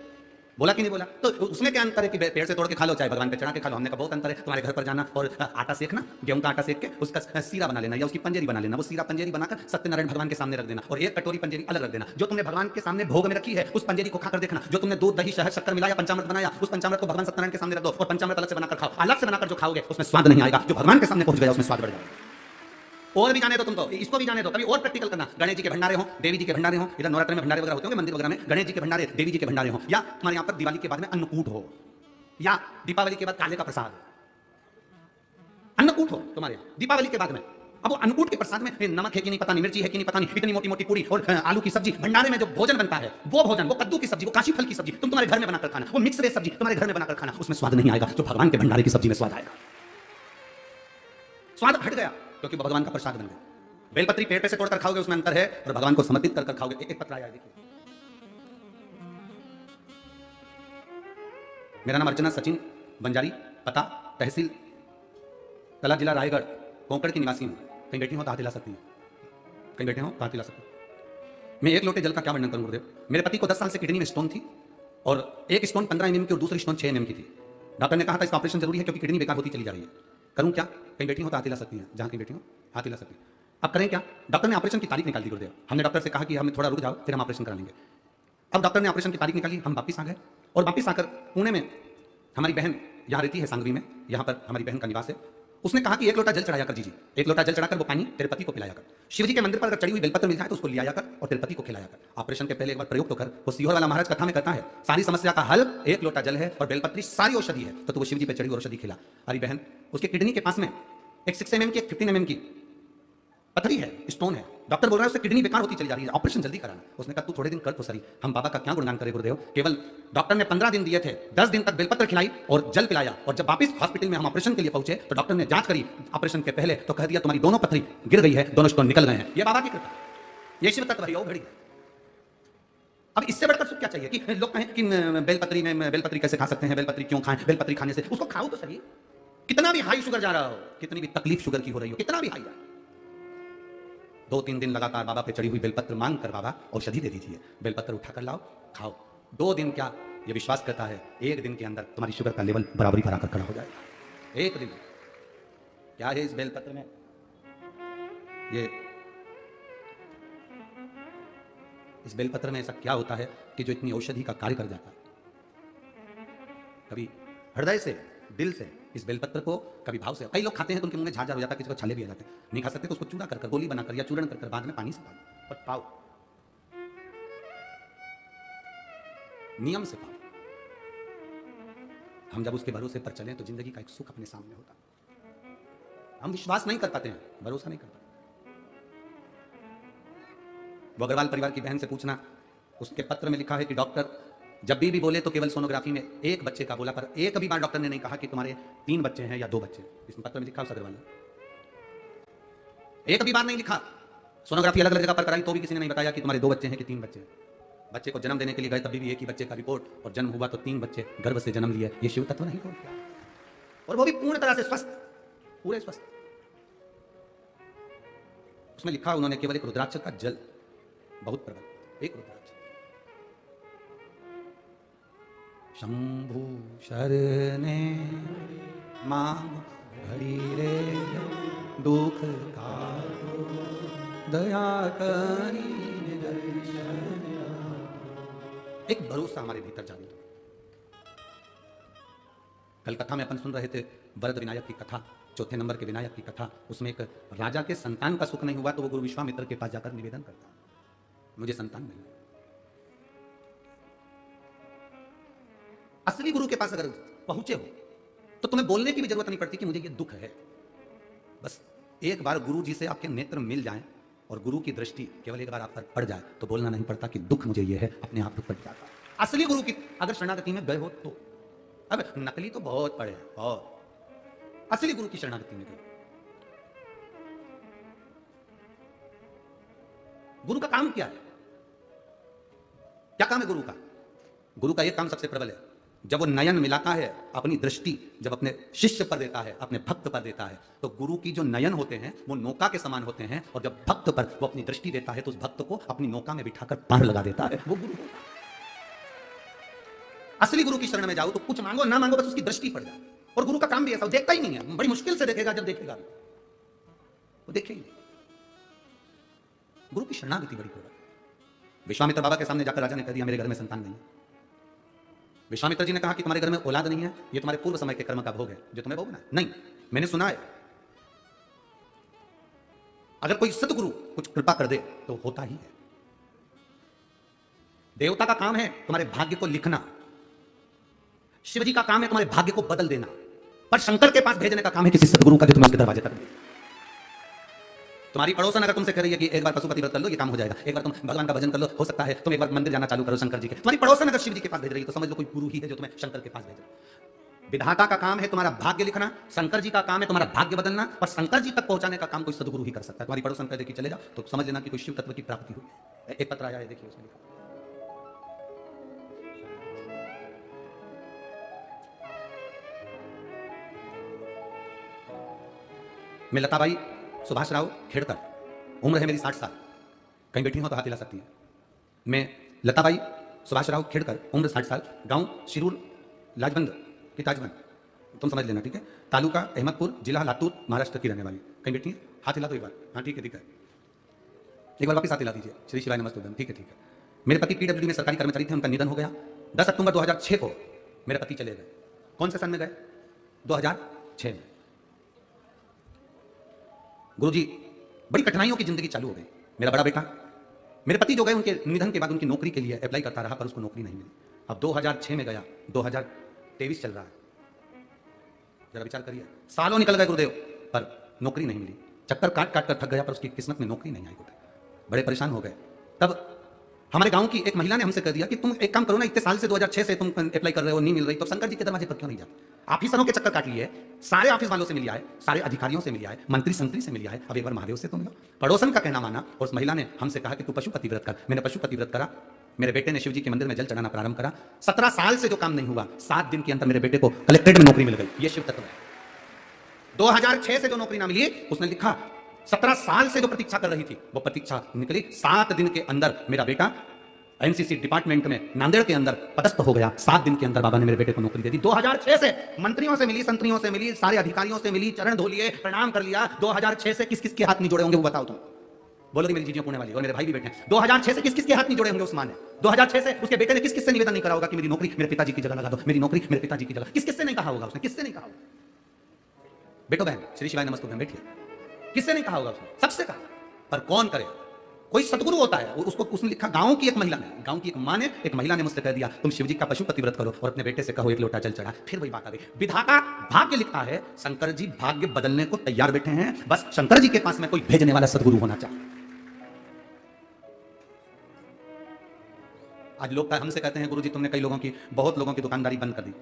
बोला कि नहीं बोला? तो उसमें क्या अंतर है कि पेड़ से तोड़ के खा लो चाहे भगवान पे चढ़ा के खा लो? हमने कहा बहुत अंतर है। तुम्हारे घर पर जाना और आटा सेकना, गेहूं का आटा सेक के उसका सीरा बना लेना या उसकी पंजेरी बना लेना, वो सीरा पंजेरी बनाकर सत्यनारायण भगवान के सामने रख देना और एक कटोरी पंजेरी अलग रख देना। जो तुमने भगवान के सामने भोग में रखी है उस पंजेरी को खाकर देखना। जो तुमने दूध, दही, शहद, शक्कर मिलाया, पंचामृत बनाया, उस पंचामृत को भगवान सत्यनारायण के सामने रख दो और पंचामृत अलग से बनाकर खाओ। अलग से बनाकर जो खाओगे उसमें स्वाद नहीं आएगा, जो भगवान के सामने पहुंच गया उसमें स्वाद बढ़ जाएगा। और भी जाने दो तुम, तो इसको भी जाने दो, कभी और प्रैक्टिकल करना। गणेश जी के भंडारे हो, देवी जी के भंडारे हो, इधर नवरात्र में भंडारे वगैरह होते होंगे मंदिर वगैरह में, गणेश जी के भंडारे, देवी जी के भंडारे हो, या तुम्हारे यहाँ पर दिवाली के बाद में अन्नकूट हो, या दीपावली के बाद काले का प्रसाद, अन्नकूट हो तुम्हारे यहाँ दीपावली के बाद में। अब वो अन्नकूट के प्रसाद में नमक है कि नहीं पता नहीं, मिर्ची है कि नहीं पता नहीं, इतनी मोटी मोटी पूरी और आलू की सब्जी, भंडारे में जो भोजन बनता है वो भोजन, वो कद्दू की सब्जी, वो काशी फल की सब्जी तुम तुम्हारे घर में बनाकर खाना, वो मिक्स वेज सब्जी तुम्हारे घर में बनाकर खाना, उसमें स्वाद नहीं आएगा जो भगवान के भंडारे की सब्जी में स्वाद आएगा। स्वाद हट गया क्योंकि भगवान का प्रसाद बन गया। बेलपत्री पेड़ पे से तोड़कर खाओगे उसमें अंतर है, और भगवान को समर्पित कर खाओगे। एक एक पत्र आया है, देखिए। मेरा नाम अर्चना सचिन बंजारी, पता तहसील तला, जिला रायगढ़, कोंकण की निवासी हूं। कहीं बैठी हो तो हाथ हिला सकती हूँ, कहीं बैठे हो तो हाथ हिला सकती हूँ। मैं एक लोटे जल का क्या वर्णन करूं गुरुदेव। मेरे पति को 10 साल से किडनी में स्टोन थी और एक स्टोन 15 mm की और दूसरी स्टोन 6 mm की थी। डॉक्टर ने कहा था इसका ऑपरेशन जरूरी है क्योंकि किडनी बेकार होती चली जा रही है। करूं क्या? कहीं बैठी हो तो हाथ हिला सकती हैं, जहां कहीं बैठी हो हाथ हिला सकती है। अब करें क्या? डॉक्टर ने ऑपरेशन की तारीख निकाल दी गुरुदेव। हमने डॉक्टर से कहा कि हमें थोड़ा रुक जाओ, फिर हम ऑपरेशन करा लेंगे। अब डॉक्टर ने ऑपरेशन की तारीख निकाली, हम वापिस आ गए और वापिस आकर पुणे में हमारी बहन यहाँ रहती है, सांगवी में, यहाँ पर हमारी बहन का निवास है। उसने कहा कि एक लोटा जल चढ़ाया कर जीजी, एक लोटा जल चढ़ाकर वो पानी तेरे पति को पिलाया कर। शिव जी के मंदिर पर अगर चढ़ी हुई बेलपत्र मिल जाए तो उसको लिया कर और तेरे पति को खिलाया कर। ऑपरेशन के पहले एक बार प्रयोग तो कर। वो सीहोर वाला महाराज कथा में कहता है सारी समस्या का हल एक लोटा जल है और बेलपत्री सारी औषधि है, तो वो शिव जी पे चढ़ी औषधि खिला। अरे बहन, उसके किडनी के पास में एक 6 mm की, एक 15 mm की पथरी है, स्टोन है। डॉक्टर बोल रहा है उससे किडनी बेकार होती चली जा रही है, ऑपरेशन जल्दी कराना। उसने कहा तू थोड़े दिन कर तो सही। हम बाबा का क्या गुणगान करें गुरुदेव। केवल डॉक्टर ने 15 दिन दिए थे, 10 दिन तक बेलपत्र खिलाई और जल पिलाया, और जब वापस हॉस्पिटल में हम ऑपरेशन के लिए पहुंचे तो डॉक्टर ने जांच करी ऑपरेशन के पहले, तो कह दिया तुम्हारी दोनों पथरी गिर गई है, दोनों स्टोन निकल गए हैं। ये बाबा की कृपा, ये शिव तत्व है, घड़ी है। अब इससे बढ़कर सुख क्या चाहिए कि लोग कहें कि बेलपत्री में बेलपत्री कैसे खा सकते हैं, बेलपत्री क्यों खाएं, बेलपत्री खाने से उसको खाओ तो सही। कितना भी हाई शुगर जा रहा हो, कितनी भी तकलीफ शुगर की हो रही हो, कितना भी हाई जाए, 2-3 दिन लगातार बाबा पे चढ़ी हुई बेलपत्र मांग कर बाबा औषधि दे दीजिए। बेलपत्र उठा कर लाओ, खाओ। 2 दिन क्या, ये विश्वास करता है 1 दिन के अंदर तुम्हारी शुगर का लेवल बराबरी पर आकर खड़ा हो जाएगा। 1 दिन। क्या है इस बेलपत्र में? ये इस बेलपत्र में ऐसा क्या होता है कि जो इतनी औषधि का कार्य कर जाता है? कभी हृदय से, दिल से इस बेलपत्र को, कभी भाव से। कई लोग खाते हैं तो उनके मुंह में झाग हो जाता है, किसी को छाले भी आ जाते हैं। नहीं खा सकते तो उसको चूड़ा कर गोली बनाकर या चूर्ण कर बाद में पानी से पाओ, पर पाओ, नियम से पाओ। हम जब उसके भरोसे पर चलें तो जिंदगी का एक सुख अपने सामने होता है। हम विश्वास नहीं कर पाते हैं, भरोसा नहीं कर पाते। वो अग्रवाल परिवार की बहन से पूछना, उसके पत्र में लिखा है कि डॉक्टर जब भी बोले तो केवल सोनोग्राफी में 1 बच्चे का बोला, पर एक भी बार डॉक्टर ने नहीं कहा कि तुम्हारे 3 बच्चे हैं या 2 बच्चे। इसमें पत्र में लिखा उस अग्रवाल ने, एक भी बार नहीं लिखा। सोनोग्राफी अलग अलग जगह पर कराई तो भी किसी ने नहीं बताया कि तुम्हारे 2 बच्चे हैं कि 3 बच्चे हैं। बच्चे को जन्म देने के लिए गए तभी भी एक ही बच्चे का रिपोर्ट, और जन्म हुआ तो 3 बच्चे गर्भ से जन्म लिए। ये शिव तत्व नहीं हो क्या? और वो भी पूर्ण तरह से स्वस्थ, पूरे स्वस्थ। उसमें लिखा उन्होंने केवल एक रुद्राक्ष का जल, बहुत प्रबल एक रुद्राक्ष। शंभु शरणे मां घड़ी रे दुख का दया करी दर्शन। एक भरोसा हमारे भीतर जागृत हो। कल कथा में अपन सुन रहे थे वरद विनायक की कथा, चौथे नंबर के विनायक की कथा। उसमें एक राजा के संतान का सुख नहीं हुआ तो वो गुरु विश्वामित्र के पास जाकर निवेदन करता, मुझे संतान नहीं। असली गुरु के पास अगर पहुंचे हो तो तुम्हें बोलने की भी जरूरत नहीं पड़ती कि मुझे ये दुख है। बस एक बार गुरु जी से आपके नेत्र मिल जाएं और गुरु की दृष्टि केवल एक बार आप पर पड़ जाए तो बोलना नहीं पड़ता कि दुख मुझे ये है, अपने आप दुख पड़ जाता। असली गुरु की अगर शरणागति में गए हो तो, अब नकली तो बहुत पड़े हैं, और असली गुरु की शरणागति में गए। गुरु का काम क्या है? क्या काम है गुरु का? गुरु का एक काम सबसे प्रबल है, जब वो नयन मिलाता है, अपनी दृष्टि जब अपने शिष्य पर देता है, अपने भक्त पर देता है, तो गुरु की जो नयन होते हैं वो नौका के समान होते हैं, और जब भक्त पर वो अपनी दृष्टि देता है तो उस भक्त को अपनी नौका में बिठाकर पार लगा देता है, वो गुरु होता है। असली गुरु की शरण में जाओ तो कुछ मांगो ना मांगो, बस उसकी दृष्टि पड़ जाए। और गुरु का काम भी ऐसा, देखता ही नहीं है, बड़ी मुश्किल से देखेगा, जब देखेगा वो देखे ही नहीं। गुरु की शरणागति बड़ी प्रबल। विश्वामित्र बाबा के सामने जाकर राजा ने कह दिया मेरे घर में संतान नहीं है। विश्वामित्र जी ने कहा कि तुम्हारे घर में औलाद नहीं है, ये तुम्हारे पूर्व समय के कर्म का भोग है जो तुम्हें भोगना है। नहीं, मैंने सुना है अगर कोई सतगुरु कुछ कृपा कर दे तो होता ही है। देवता का काम है तुम्हारे भाग्य को लिखना, शिव जी का काम है तुम्हारे भाग्य को बदल देना, पर शंकर के पास भेजने का काम है किसी सतगुरु का जो तुम्हें उसके दरवाजे तक दे। तुम्हारी पड़ोसन अगर तुमसे कह रही है कि एक बार पशुपति व्रत कर लो ये काम हो जाएगा, एक बार तुम भगवान का भजन कर लो, हो सकता है तुम एक बार मंदिर जाना चालू करो शंकर जी के, तुम्हारी पड़ोसन अगर शिव जी के पास भेज रही है तो समझ लो कोई गुरु ही है जो तुम्हें शंकर के पास भेज रहा है। विधाता का काम है तुम्हारा भाग्य लिखना, शंकर जी का काम है तुम्हारा भाग्य बदलना, और शंकर जी तक पहुंचाने का काम कोई सदगुरु ही कर सकता है। तुम्हारी पड़ोसन कह दे कि चले जाओ तो समझ लेना कि कोई शिव तत्व की प्राप्ति हुई है। एक पत्र आया है, देखिए उसमें लिखा मैं लताबाई सुभाष राव खेड़कर, उम्र है मेरी 60 साल, कहीं बैठी हो तो हाथ हिला सकती है। मैं लताबाई सुभाष राव खेड़कर, उम्र 60 साल, गांव शिरूर लाजबंद की ताजबंद, तुम समझ लेना, ठीक है। तालुका अहमदपुर, जिला लातूर, महाराष्ट्र की रहने वाली। कहीं बैठी है? हाथ हिला दो एक बार। हाँ ठीक है ठीक है, एक बार वापिस हाथ हिला दीजिए। श्री शिवाय नमस्तुभ्यम। ठीक है ठीक है। मेरे पति पीडब्ल्यूडी में सरकारी कर्मचारी थे, उनका निधन हो गया। 10 अक्टूबर 2006 को मेरे पति चले गए। कौन से सन में गए? 2006 में। गुरुजी बड़ी कठिनाइयों की जिंदगी चालू हो गई। मेरा बड़ा बेटा, मेरे पति जो गए उनके निधन के बाद उनकी नौकरी के लिए अप्लाई करता रहा पर उसको नौकरी नहीं मिली। अब 2006 में गया, 2023 चल रहा है, जरा विचार करिए, सालों निकल गए गुरुदेव पर नौकरी नहीं मिली। चक्कर काट काट कर थक गया पर उसकी किस्मत में नौकरी नहीं आई। गुरुदेव बड़े परेशान हो गए। तब हमारे गांव की एक महिला ने हमसे कह दिया कि तुम एक काम करो ना, इतने साल से 2006 से तुम अप्लाई कर रहे हो, नहीं मिल रही, तो शंकर जी के दरवाजे पर क्यों नहीं जाते? ऑफिसरों के चक्कर काट लिए, सारे ऑफिस वालों से मिल आए, सारे अधिकारियों से मिल आए, मंत्री संतरी से मिल आए, अब एक बार महादेव से तो मिलो। पड़ोसन का कहना माना और उस महिला ने हमसे कहा कि तू पशुपति व्रत कर। मैंने पशुपति व्रत करा, मेरे बेटे ने शिव जी के मंदिर में जल चढ़ाना प्रारंभ करा। 17 साल से जो काम नहीं हुआ, 7 दिन के अंदर मेरे बेटे को कलेक्ट्रेट में नौकरी मिल गई। ये शिव तत्व है। 2006 से जो नौकरी ना मिली, उसने लिखा 17 साल से जो प्रतीक्षा कर रही थी वो प्रतीक्षा निकली। 7 दिन के अंदर मेरा बेटा एनसीसी डिपार्टमेंट में नांदेड़ के अंदर पदस्थ हो गया। 7 दिन के अंदर बाबा ने मेरे बेटे को नौकरी दे दी। 2006 से मंत्रियों से मिली, संतरियों से मिली, सारे अधिकारियों से मिली, चरण धो लिए, प्रणाम कर लिया। 2006 से किस किस के हाथ नहीं जोड़े होंगे वो बताओ तुम? बोलो मेरी जीजियों पुणे वाली और मेरे भाई भी बैठे हैं। 2006 से किस किस के हाथ नहीं जोड़े होंगे उस मां ने? 2006 से उसके बेटे ने किस किस से निवेदन नहीं करा होगा कि मेरी नौकरी मेरे पिताजी की जगह लगा दो, मेरी नौकरी मेरे पिताजी की जगह? किस किस से नहीं कहा होगा उसने? किससे नहीं कहा होगा? बेटो बहन श्री शिवाय नमस्तुभ्यम, बैठिए। किससे नहीं कहा होगा उसने? सबसे कहा। पर कौन करे? कोई सतगुरु होता है, उसको उसने लिखा, गांव की एक महिला ने, गांव की एक मां ने, एक महिला ने मुझसे कह दिया तुम शिवजी का पशुपति व्रत करो और अपने बेटे से कहो 1 लोटा जल चढ़ा। फिर वही बात आ गई। विधाता भाग्य लिखता है, शंकर जी भाग्य बदलने को तैयार बैठे हैं। बस शंकर जी के पास में कोई भेजने वाला सतगुरु होना चाहिए। आज लोग हमसे कहते हैं गुरुजी तुमने कई लोगों की, बहुत लोगों की दुकानदारी बंद कर दी।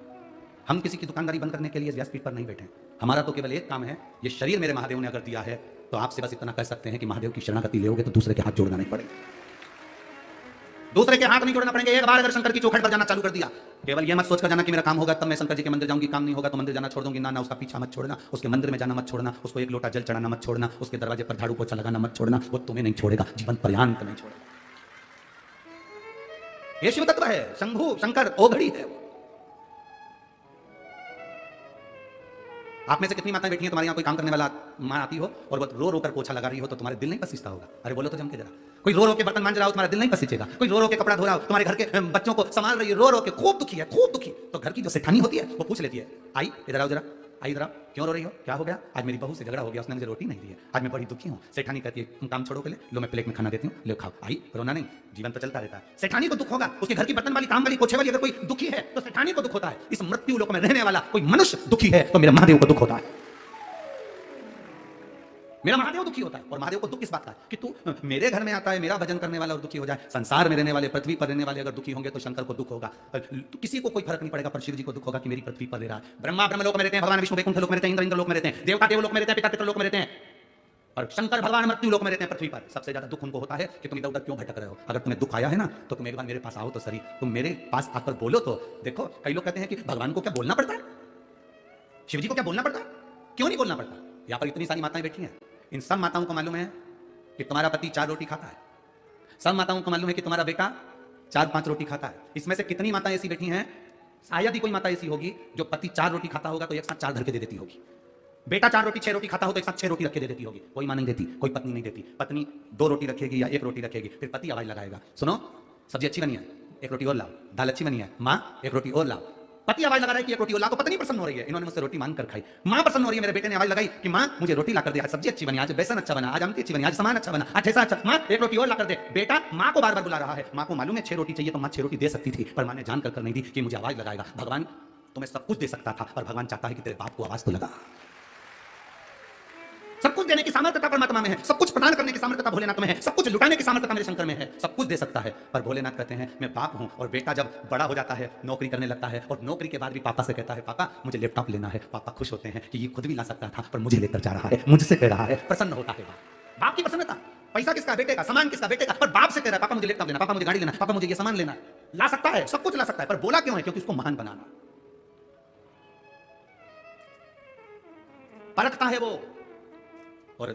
हम किसी की दुकानदारी बंद करने के लिए व्यासपीठ पर नहीं बैठे। हमारा तो केवल एक काम है, ये शरीर मेरे महादेव ने अगर दिया है तो आपसे बस इतना कह सकते हैं कि महादेव की शरणागति लोगे तो दूसरे के हाथ जोड़ना नहीं पड़ेगा। दूसरे के हाथ नहीं जोड़ना पड़ेंगे। एक बार अगर शंकर की चौखट पर जाना चालू कर दिया, केवल ये मत सोच कर जाना कि मेरा काम होगा तब मैं शंकर जी के मंदिर जाऊंगी, काम नहीं होगा तो मंदिर जाना छोड़ दूंगी। ना, उसका पीछा मत छोड़ना, उसके मंदिर में जाना मत छोड़ना, उसको एक लोटा जल चढ़ाना मत छोड़ना, उसके दरवाजे पर झाड़ू पोछा लगाना मत छोड़ना। वो तुम्हें नहीं छोड़ेगा, जीवन पर्यंत नहीं छोड़ेगा। ये शिव तत्व है, शंभु शंकर ओघड़ी है। आप में से कितनी माताएं बैठी हैं, तुम्हारे यहाँ कोई काम करने वाला माँ आती हो और वो रो रो कर पोछा लगा रही हो तो तुम्हारे दिल नहीं पसीजता होगा? अरे बोलो तो जम के जरा। कोई रो रो के बर्तन मांज रहा हो, तुम्हारा दिल नहीं पसीजेगा? कोई रो रो के कपड़ा धो रहा हो, तुम्हारे घर के बच्चों को संभाल रही है, रो रो के खूब दुखी है, खूब दुखी, तो घर की जो सेठानी होती है वो पूछ लेती है, आई इधर आओ जरा, आई इधर आओ, क्यों रो रही हो, क्या हो गया? आज मेरी बहू से झगड़ा हो गया, उसने मुझे रोटी नहीं दी है, आज मैं बड़ी दुखी हूँ। सेठानी कहती है तुम काम छोड़ो के लिए, लो मैं प्लेट में खाना देती हूँ, लो खाओ। आई, रोना नहीं, जीवन तो चलता रहता है। सेठानी को दुख होगा, उसके घर की बर्तन वाली, काम वाली, पोछे वाली अगर कोई दुखी है तो सेठानी को दुख होता है। इस मृत्यु लोक में रहने वाला कोई मनुष्य दुखी है तो मेरे महादेव को दुख होता है, मेरा महादेव दुखी होता है। और महादेव को दुख किस बात का है कि तू मेरे घर में आता है, मेरा भजन करने वाला और दुखी हो जाए। संसार में रहने वाले, पृथ्वी पर रहने वाले अगर दुखी होंगे तो शंकर को दुख होगा, तो किसी को कोई फर्क नहीं पड़ेगा, पर शिव जी को दुख होगा कि मेरी पृथ्वी पर रह रहा है। ब्रह्मा ब्रह्मलोक में रहते हैं, भगवान विष्णु वैकुंठ लोक में रहते हैं, इंद्र इंद्रलोक में रहते हैं, देवता देवलोक में रहते हैं, पिता पितरलोक में रहते हैं, और शंकर भगवान मृत्यु लोक में रहते हैं पृथ्वी पर। सबसे ज्यादा दुख उनको होता है कि तुम इधर उधर क्यों भटक रहे हो। अगर तुम्हें दुख आया है ना तो तुम एक बार मेरे पास आओ तो सही, तुम मेरे पास आकर बोलो तो देखो। कई लोग कहते हैं कि भगवान को क्या बोलना पड़ता है, शिव जी को क्या बोलना पड़ता है? क्यों नहीं बोलना पड़ता? यहाँ पर इतनी सारी माताएं बैठी हैं, इन सब माताओं को मालूम है कि तुम्हारा पति 4 रोटी खाता है, सब माताओं को मालूम है कि तुम्हारा बेटा 4-5 रोटी खाता है। इसमें से कितनी माताएं ऐसी बैठी हैं, शायद ही कोई माता ऐसी होगी जो पति 4 रोटी खाता होगा तो एक साथ 4 धर के दे देती होगी। बेटा 4 रोटी 6 रोटी खाता हो तो एक साथ 6 रोटी रख के दे देती होगी। कोई मां नहीं देती, कोई पत्नी नहीं देती। पत्नी 2 रोटी रखेगी या 1 रोटी रखेगी, फिर पति आवाज लगाएगा, सुनो सब्जी अच्छी बनी है, 1 रोटी और लाओ, दाल अच्छी बनी है, माँ 1 रोटी और लाओ। पति आवाज लगा रहा है कि 1 रोटी और ला, तो पत्नी प्रसन्न हो रही है, इन्होंने मुझसे रोटी मांग कर खाई। मां प्रसन्न हो रही है, मेरे बेटे ने आवाज लगाई कि मां मुझे रोटी ला कर दे, आज सब्जी अच्छी बनी, आज बेसन अच्छा बना, आज आमती अच्छी बनी, आज सामान अच्छा बना, आज ऐसा अच्छा, मां 1 रोटी और ला कर दे। बेटा मां को बार बार बुला रहा है, मां को मालूम है 6 रोटी चाहिए तो मां 6 रोटी दे सकती थी, पर मां ने जान कर नहीं दी कि मुझे आवाज लगाएगा। भगवान तुम्हें सब कुछ दे सकता था, पर भगवान चाहता है कि तेरे बाप को आवाज तो लगा। सब कुछ देने की सामर्थ्यता परमात्मा में है, सब कुछ प्रदान करने की सामर्थ्यता भोलेनाथ में है, सब कुछ लुटाने की सामर्थ्यता मेरे शंकर में है, सब कुछ दे सकता है। पर भोलेनाथ कहते हैं मैं बाप हूं, और बेटा जब बड़ा हो जाता है, नौकरी करने लगता है, और नौकरी के बाद भी पापा से कहता है पापा मुझे लैपटॉप लेना है, पापा खुश होते हैं कि ये खुद भी ला सकता था पर मुझे लेकर जा रहा है, मुझसे कह रहा है, प्रसन्न होता है बाप की प्रसन्नता। पैसा किसका? बेटे का, सामान किसका? बेटे का, पर बाप से कह रहा है पापा मुझे लैपटॉप लेना, पापा मुझे गाड़ी लेना, पापा मुझे ये सामान लेना। ला सकता है, सब कुछ ला सकता है, पर बोला क्यों है? क्योंकि उसको महान बनाना परखता है वो। और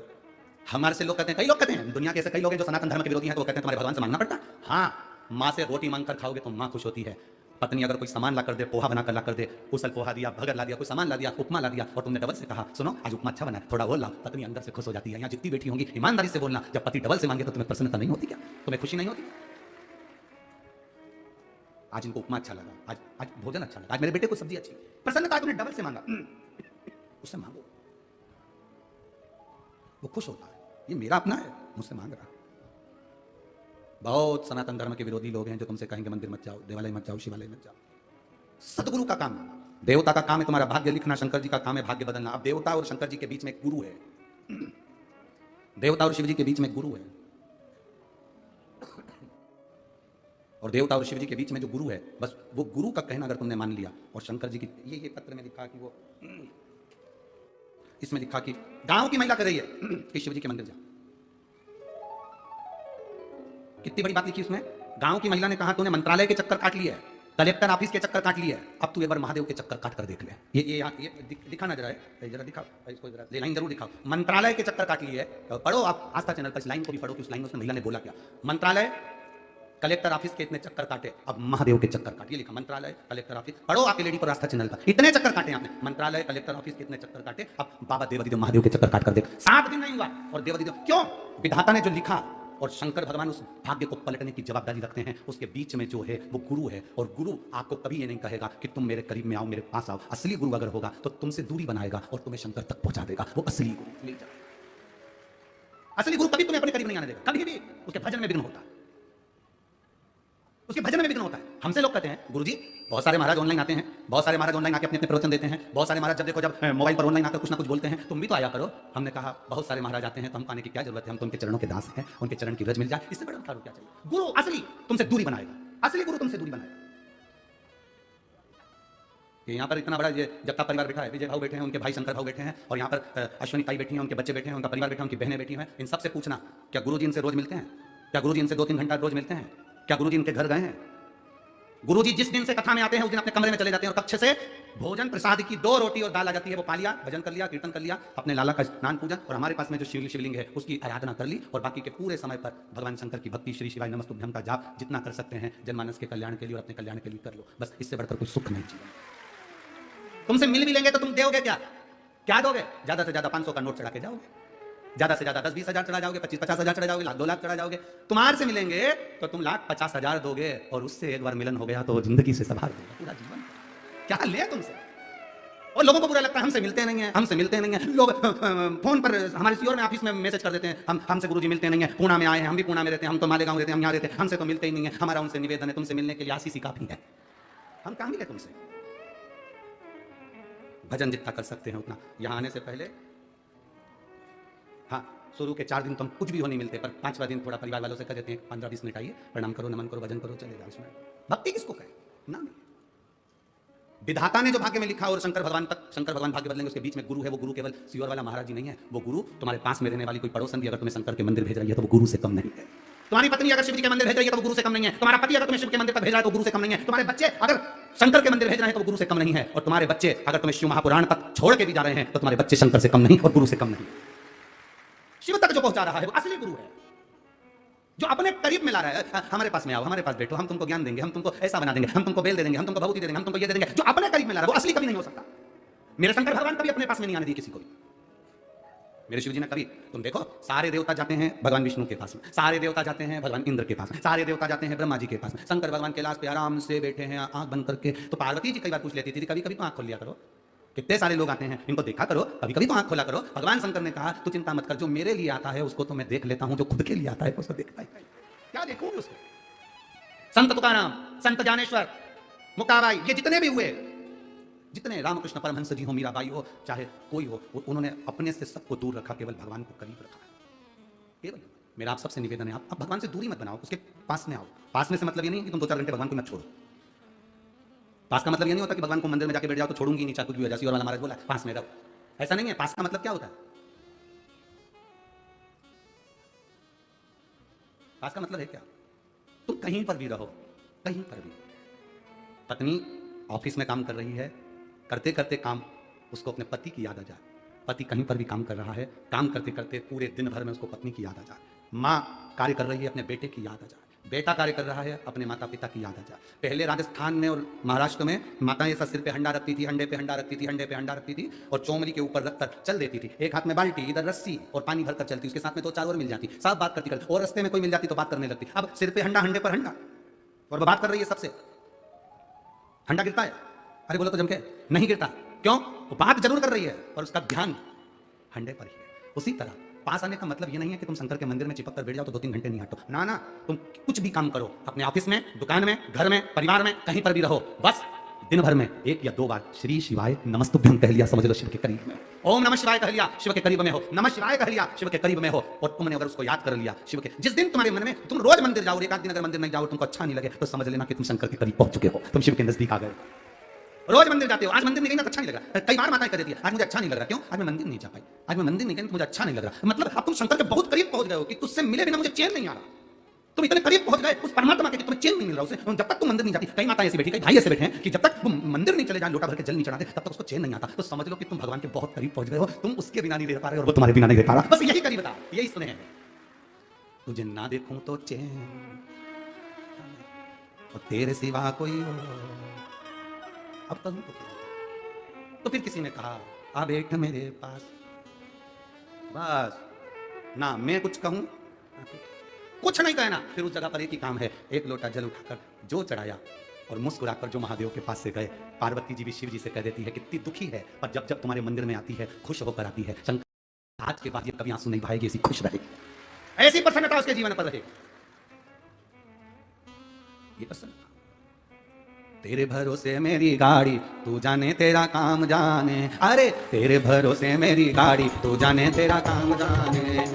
हमारे से लोग कहते हैं, कई लोग कहते हैं, दुनिया के ऐसे कई लोग हैं जो सनातन धर्म के विरोधी हैं, तो वो कहते हैं तुम्हारे भगवान से मांगना पड़ता है। हाँ, माँ से रोटी मांग कर खाओगे तो माँ खुश होती है। पत्नी अगर कोई सामान ला कर दे, पोहा बनाकर ला कर दे, उसल पोहा दिया, भगर ला दिया, कोई सामान ला दिया, उपमा ला दिया, और तुमने डबल से कहा सुनो आज उपमा अच्छा बना है, थोड़ा और लाओ, पत्नी अंदर से खुश हो जाती है। यहाँ जितनी बैठी होंगी ईमानदारी से बोलना, जब पति डबल से मांगे तो तुम्हें प्रसन्नता नहीं होती क्या? तुम्हें खुशी नहीं होती? आज इनको उपमा अच्छा लगा, आज भोजन अच्छा लगा, आज मेरे बेटे को सब्जी अच्छी, प्रसन्नता तुमने डबल से मांगा, उससे मांगो, वो खुश होता है, ये मेरा अपना है, मुझसे मांग रहा। बहुत सनातन धर्म के विरोधी लोग हैं जो तुमसे कहेंगे मंदिर मत जाओ, देवालय मत जाओ, शिवालय मत जाओ। सदगुरु का काम, देवता का काम है तुम्हारा भाग्य लिखना, शंकर जी का काम है भाग्य बदलना। अब देवता और शंकर जी के बीच में एक गुरु है, देवता और शिव जी के बीच में एक गुरु है, और देवता और शिव जी के बीच में जो गुरु है, बस वो गुरु का कहना अगर तुमने मान लिया। और शंकर जी की ये पत्र में लिखा कि वो, इसमें लिखा कि गांव की महिला कर रही है कि शिव जी के मंदिर जा। कितनी बड़ी बात लिखी उसमें। गांव की महिला ने कहा तूने मंत्रालय के चक्कर काट लिए, कलेक्टर ऑफिस के चक्कर काट लिए, अब तू एक बार महादेव के चक्कर काट कर देख ले। ये दिखा ना जरा है, जरा दिखाओ इसको, जरा ले लाइन जरूर दिखाओ। मंत्रालय के चक्कर काट लिए, पढ़ो आप आस्था चैनल पर इस लाइन को भी पढ़ो कि उस लाइन में उस महिला ने बोला क्या। मंत्रालय कलेक्टर ऑफिस के इतने चक्कर काटे, अब महादेव के चक्कर काटे। ये लिखा मंत्रालय कलेक्टर ऑफिस, पढ़ो आपके लेडी पर आस्था चैनल पर, इतने चक्कर काटे आपने, मंत्रालय कलेक्टर ऑफिस के इतने चक्कर काटे, अब बाबा देवादिदेव महादेव के चक्कर काट कर देख। 7 दिन नहीं हुआ और देवादिदेव, क्यों? विधाता ने जो लिखा और शंकर भगवान उस भाग्य को पलटने की जवाबदारी रखते हैं। उसके बीच में जो है वो गुरु है, और गुरु आपको कभी ये नहीं कहेगा कि तुम मेरे करीब में आओ, मेरे पास आओ। असली गुरु अगर होगा तो तुमसे दूरी बनाएगा और तुम्हें शंकर तक पहुंचा देगा, वो असली गुरु मिल जाएगा। असली गुरु कभी तुम्हें अपने करीब नहीं आने देगा, कभी भी। उसके भजन में विघ्न होता है, उसके भजन में विघ्न होता है। हमसे लोग कहते हैं गुरुजी, बहुत सारे महाराज ऑनलाइन आते हैं, बहुत सारे महाराज ऑनलाइन आके अपने अपने प्रवचन देते हैं, बहुत सारे महाराज जब देखो जब मोबाइल पर ऑनलाइन आकर कुछ ना कुछ बोलते हैं, तुम भी तो आया करो। हमने कहा बहुत सारे महाराज आते हैं तो हमको आने की क्या जरूरत है, हम तो उनके चरणों के दास हैं, उनके चरण की रज मिल जाए, इससे बड़ा उठारो क्या चाहिए। गुरु असली तुमसे दूरी बनाएगा, असली गुरु तुमसे दूरी बनाएगा। यहाँ पर इतना बड़ा ये जगता परिवार बैठा है, विजय भाव बैठे हैं, उनके भाई शंकर भाव बैठे हैं, और यहाँ पर अश्विनी ताई बैठी हैं, उनके बच्चे बैठे हैं, उनका परिवार बैठा है, उनकी बहनें बैठी हैं। इन सबसे पूछना क्या गुरु जी इनसे रोज मिलते हैं? क्या गुरु जी इनसे 2-3 घंटा रोज मिलते हैं? क्या गुरुजी इनके घर गए हैं? गुरुजी जिस दिन से कथा में आते हैं उस दिन अपने कमरे में चले जाते हैं और कक्ष से भोजन प्रसाद की 2 रोटी और दाल आ जाती है, वो पा लिया, भजन कर लिया, कीर्तन कर लिया, अपने लाला का स्नान पूजन और हमारे पास में जो शिवलिंग है उसकी आराधना कर ली और बाकी के पूरे समय पर भगवान शंकर की भक्ति, श्री शिवाय नमस्तुभ्यम का जाप जितना कर सकते हैं जनमानस के कल्याण के लिए और अपने कल्याण के लिए कर लो। बस इससे बढ़कर कोई सुख नहीं जीवन। तुमसे मिल भी लेंगे तो तुम दोगे क्या? क्या दोगे? ज्यादा से ज्यादा 500 का नोट चढ़ा के जाओगे, ज्यादा से ज्यादा 10-20 हजार चढ़ा जाओगे, 25-50 हजार चढ़ा जाओगे, 1,00,000-2 लाख चढ़ा जाओगे। तुम्हारे से मिलेंगे तो तुम 1,50,000 दोगे और उससे एक बार मिलन हो गया तो जिंदगी से संभाल देगा पूरा जीवन। क्या ले तुमसे? और लोगों को बुरा लगता है हमसे मिलते नहीं है, हमसे मिलते नहीं है। लोग फोन पर हमारे सीओर में ऑफिस में मैसेज कर देते हैं, हमसे गुरुजी मिलते नहीं है, पुणे में आए हैं, हम भी पुणे में रहते हैं, हम तो मालेगांव रहते हैं, हम यहाँ रहते हैं, हमसे तो मिलते ही नहीं है। हमारा उनसे निवेदन है तुमसे मिलने के लिए आशीष ही काफी है। हम कहाँ मिले तुमसे? भजन जितना कर सकते हैं उतना। यहाँ आने से पहले हाँ शुरू के 4 दिन तो हम कुछ भी हो नहीं मिलते, पर 5वां दिन थोड़ा परिवार वालों से कह देते हैं 15-20 मिनट आइए, प्रणाम करो, नमन करो, भजन करो, चले जाओ। इसमें भक्ति किसको कहे? ना विधाता ने जो भाग्य में लिखा और शंकर भगवान भाग्य बदलेंगे, उसके बीच में गुरु है। वो गुरु केवल सीओर वाला महाराज जी नहीं है, वो गुरु तुम्हारे पास में रहने वाली कोई पड़ोसन भी अगर तुम्हें शंकर के मंदिर भेज रही है तो वो गुरु से कम नहीं है। तुम्हारी पत्नी अगर शिव जी के मंदिर भेज रही है तो वो गुरु से कम नहीं है। तुम्हारा पति अगर तुम्हें शिव के मंदिर तक भेज रहा है तो गुरु से कम नहीं है। तुम्हारे बच्चे अगर शंकर के मंदिर भेज रहे हैं तो वो गुरु से कम नहीं है। और तुम्हारे बच्चे अगर तुम्हें शिव महापुराण तक छोड़ के भी जा रहे हैं तो तुम्हारे बच्चे शंकर से कम नहीं और गुरु से कम नहीं। शिव तक जो पहुंचा रहा है वो असली गुरु है, जो अपने करीब में ला रहा है। हमारे पास में आओ, हमारे पास बैठो, हम तुमको ज्ञान देंगे, हम तुमको ऐसा बना देंगे, हम तुमको बेल दे देंगे, हम तुमको भभूति दे देंगे, हम तुमको ये दे देंगे। जो अपने करीब में ला रहा है वो असली कभी नहीं हो सकता। मेरे शंकर भगवान कभी अपने पास में नहीं आने दिए किसी को भी। मेरे शिव जी ने कभी, तुम देखो सारे देवता जाते हैं भगवान विष्णु के पास में, सारे देवता जाते हैं भगवान इंद्र के पास में, सारे देवता जाते हैं ब्रह्मा जी के पास में। शंकर भगवान कैलाश पे आराम से बैठे हैं आंख बंद करके। तो पार्वती जी कई बार पूछ लेती थी कभी कभी तो आंख खोल लिया करो, कितने सारे लोग आते हैं इनको देखा करो, कभी कभी तो आंख खोला करो। भगवान शंकर ने कहा तू चिंता मत कर, जो मेरे लिए आता है उसको तो मैं देख लेता हूं, जो खुद के लिए आता है उसको देखता है क्या देखूंगी उसको। संत तुकाराम, संत ज्ञानेश्वर, मुक्ताबाई, ये जितने भी हुए, जितने रामकृष्ण परमहंस जी हो, मीराबाई हो, चाहे कोई हो, उन्होंने अपने से सबको दूर रखा, केवल भगवान को करीब रखा। केवल मेरा आप सबसे निवेदन है, आप भगवान से दूरी मत बनाओ, उसके पास में आओ। पास में से मतलब ये नहीं कि तुम 2-4 घंटे भगवान को मत छोड़ो। पास का मतलब ये नहीं होता कि भगवान को मंदिर में जाके बैठ जाओ तो छोड़ूंगी नहीं, चाहे कुछ भी हो जाए। और वाला महाराज बोला पास में रहो, ऐसा नहीं है। पास का मतलब क्या होता है? पास का मतलब है क्या? तुम कहीं पर भी रहो, कहीं पर भी। पत्नी ऑफिस में काम कर रही है, करते करते काम उसको अपने पति की याद आ जाए। पति कहीं पर भी काम कर रहा है, काम करते करते पूरे दिन भर में उसको पत्नी की याद आ जाए। माँ कार्य कर रही है, अपने बेटे की याद आ जाए। बेटा कार्य कर रहा है, अपने माता पिता की याद आ जाए। पहले राजस्थान में और महाराष्ट्र में माताएं ऐसा सिर पे हंडा रखती थी, हंडे पे हंडा रखती थी, हंडे पे हंडा रखती थी और चौमरी के ऊपर रखकर चल देती थी। एक हाथ में बाल्टी, इधर रस्सी और पानी भरकर चलती, उसके साथ में 2-4 और मिल जाती, सब बात करती करती, और रस्ते में कोई मिल जाती तो बात करने लगती। अब सिर पे हंडा, हंडे पर हंडा, और वो बात कर रही है सबसे। हंडा गिरता है, अरे बोलो तो जम के नहीं गिरता, क्यों? वो बात जरूर कर रही है और उसका ध्यान हंडे पर ही है। उसी तरह पास आने का मतलब ये नहीं है कि तुम शंकर के मंदिर में चिपक कर बैठ जाओ तो 2-3 घंटे नहीं हटो। ना ना, तुम कुछ भी काम करो, अपने ऑफिस में, दुकान में, घर में, परिवार में, कहीं पर भी रहो, बस दिन भर में 1 या 2 बार श्री शिवाय नमस्तुभ्यं कह लिया, समझ लो शिव के करीब में। ओम नमः शिवाय कह लिया, शिव के करीब में हो। नमः शिवाय कह लिया, शिव के करीब में हो। और तुमने अगर उसको याद कर लिया, शिव के जिस दिन तुम्हारे मन में, तुम रोज मंदिर जाओ, 1 दिन अगर मंदिर नहीं जाओ, तुमको अच्छा नहीं लगे तो समझ लेना कि तुम शंकर के करीब पहुंच चुके हो, तुम शिव के नजदीक आ गए। रोज मंदिर जाते हो, आज मंदिर नहीं गई ना तो अच्छा नहीं लग रहा। कई बार माताएं कह देती है आज मुझे अच्छा नहीं लग रहा, क्यों? आज मैं मंदिर नहीं जा पाई, आज मैं मंदिर नहीं गई तो मुझे अच्छा नहीं लग रहा। मतलब अब तुम शंकर के बहुत करीब पहुंच गए हो कि तुझसे मिले बिना मुझे चैन नहीं आ रहा। तुम इतने करीब पहुंच गए उस परमात्मा के कि तुम्हें चैन नहीं मिल रहा उसे। जब तक तुम मंदिर नहीं जाती, कई माताएं ऐसी बैठी, कई भाई ऐसे बैठे हैं कि जब तक तुम मंदिर नहीं चले जाए, लोटा भर के जल नहीं चढ़ाते, तब तक उसको चैन नहीं आता। तो समझ लो कि तुम भगवान के बहुत करीब पहुंच गए हो, तुम उसके बिना नहीं रह पा रहे और वो तुम्हारे बिना नहीं रह पा रहा। बस यही करीब बता, यही सुने हैं। तुझे ना देखूं तो चैन और तेरे सिवा कोई हो, अब कहूं तो फिर किसी ने कहा आ बैठ मेरे पास, बस ना मैं कुछ कहूं कुछ नहीं कहना। फिर उस जगह पर एक ही काम है, 1 लोटा जल उठाकर जो चढ़ाया और मुस्कुराकर जो महादेव के पास से गए। पार्वती जी भी शिव जी से कह देती है कितनी दुखी है, पर जब जब तुम्हारे मंदिर में आती है खुश होकर आती है। शंकर आज के बाद ये कभी आंसू नहीं बहाएगी, ऐसी खुश रहेगी, ऐसी प्रसन्नता उसके जीवन पर रहे। ये प्रसन्नता तेरे भरोसे मेरी गाड़ी, तू जाने तेरा काम जाने। अरे तेरे भरोसे मेरी गाड़ी, तू जाने तेरा काम जाने।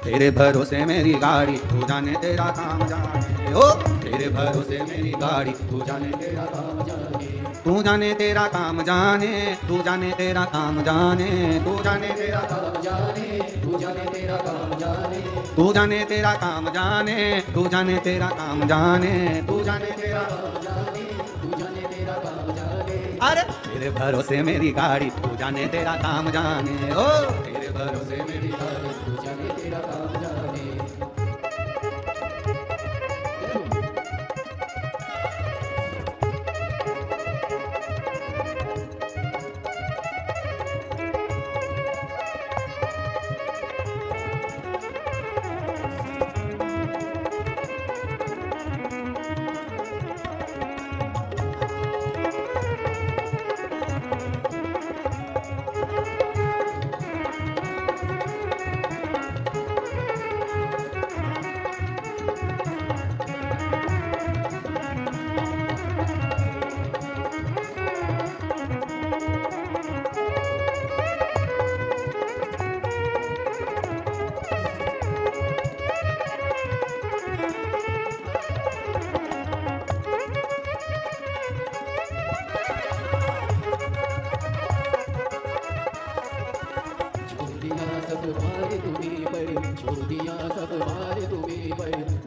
तेरे भरोसे मेरी गाड़ी, तू जाने तेरा काम जाने। ओ तेरे भरोसे मेरी गाड़ी, तू जाने तेरा काम जाने। तू जाने तेरा काम जाने, तू जाने तेरा काम जाने, तू जाने तेरा काम जाने, तू जाने तेरा काम जाने, तू जाने तेरा काम जाने, तू जाने तेरा काम जाने, तू जाने तेरा काम जाने, तू जाने तेरा काम जाने। अरे तेरे भरोसे मेरी गाड़ी, तू जाने तेरा काम जाने, ओ तेरे भरोसे मेरी गाड़ी, तू जाने तेरा काम जाने।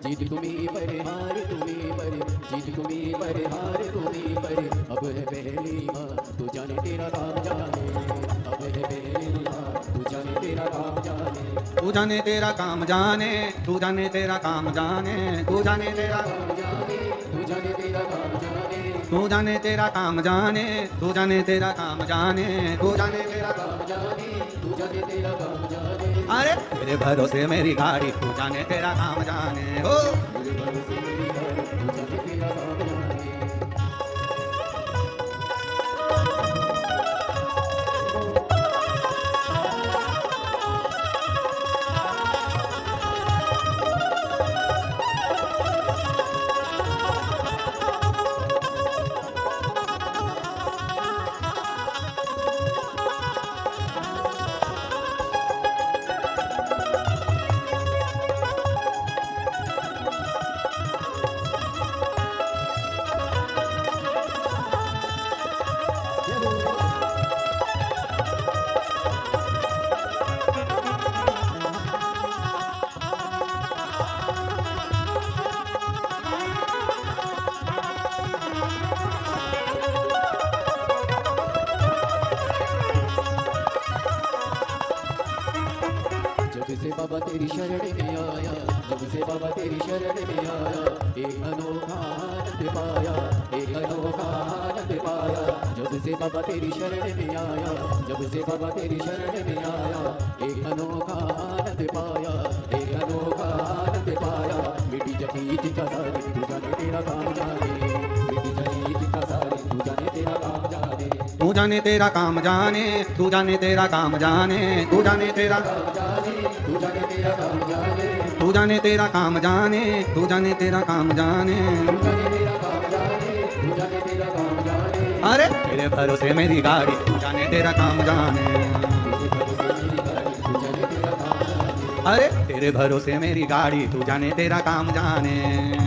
जीत तुम्हें पर हार तुम्हें पर, जीत तुम्हें पर हार तुम्हें पर। अब है पहली माँ तू जाने तेरा काम जाने, अब है पहली माँ तू जाने तेरा काम जाने, तू जाने तेरा काम जाने, तू जाने तेरा काम जाने, तू जाने तेरा काम जाने, तू जाने तेरा काम जाने, तू जाने तेरा काम जाने, तू जाने तेरा काम जाने, तू जाने तेरा काम जाने, तू जाने तेरा काम जाने। अरे तेरे भरोसे मेरी गाड़ी, तू जाने तेरा काम जाने, हो तेरे भरोसे मेरी गाड़ी, तू जाने तेरा काम जाने। जब से बाबा तेरी शरण में आया, जब से बाबा तेरी शरण में आया, एक अनोखा आनंद पाया, एक अनोखा आनंद पाया। जब से बाबा तेरी शरण में आया, जब से बाबा तेरी शरण में आया, एक अनोखा आनंद पाया, एक अनोखा आनंद पाया। मिट्टी जगीत का सारी तू जाने तेरा काम जाने, मिट्टी जगीत का सारी तू जाने तेरा काम जाने, तू जाने तेरा काम जाने, तू जाने तेरा काम जाने, तू जाने तेरा काम जाने, तू जाने तेरा काम जाने, तू जाने तेरा काम जाने, तू जाने तेरा काम जाने। तू जाने तेरा काम जाने, तू जाने तेरा काम जाने। अरे तेरे भरोसे मेरी गाड़ी, तू जाने तेरा काम जाने, अरे तेरे भरोसे मेरी गाड़ी, तू जाने तेरा काम जाने,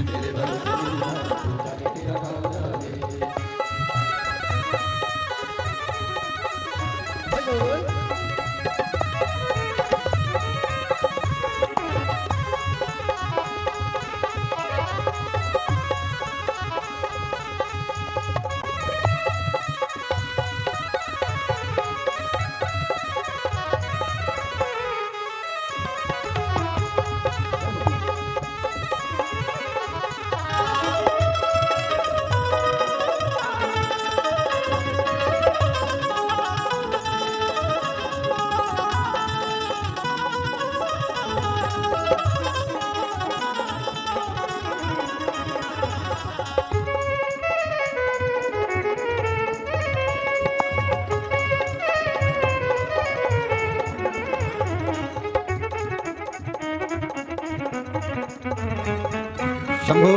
तेरे भरोसे मेरी गाड़ी, तू जाने तेरा काम जाने। शंभो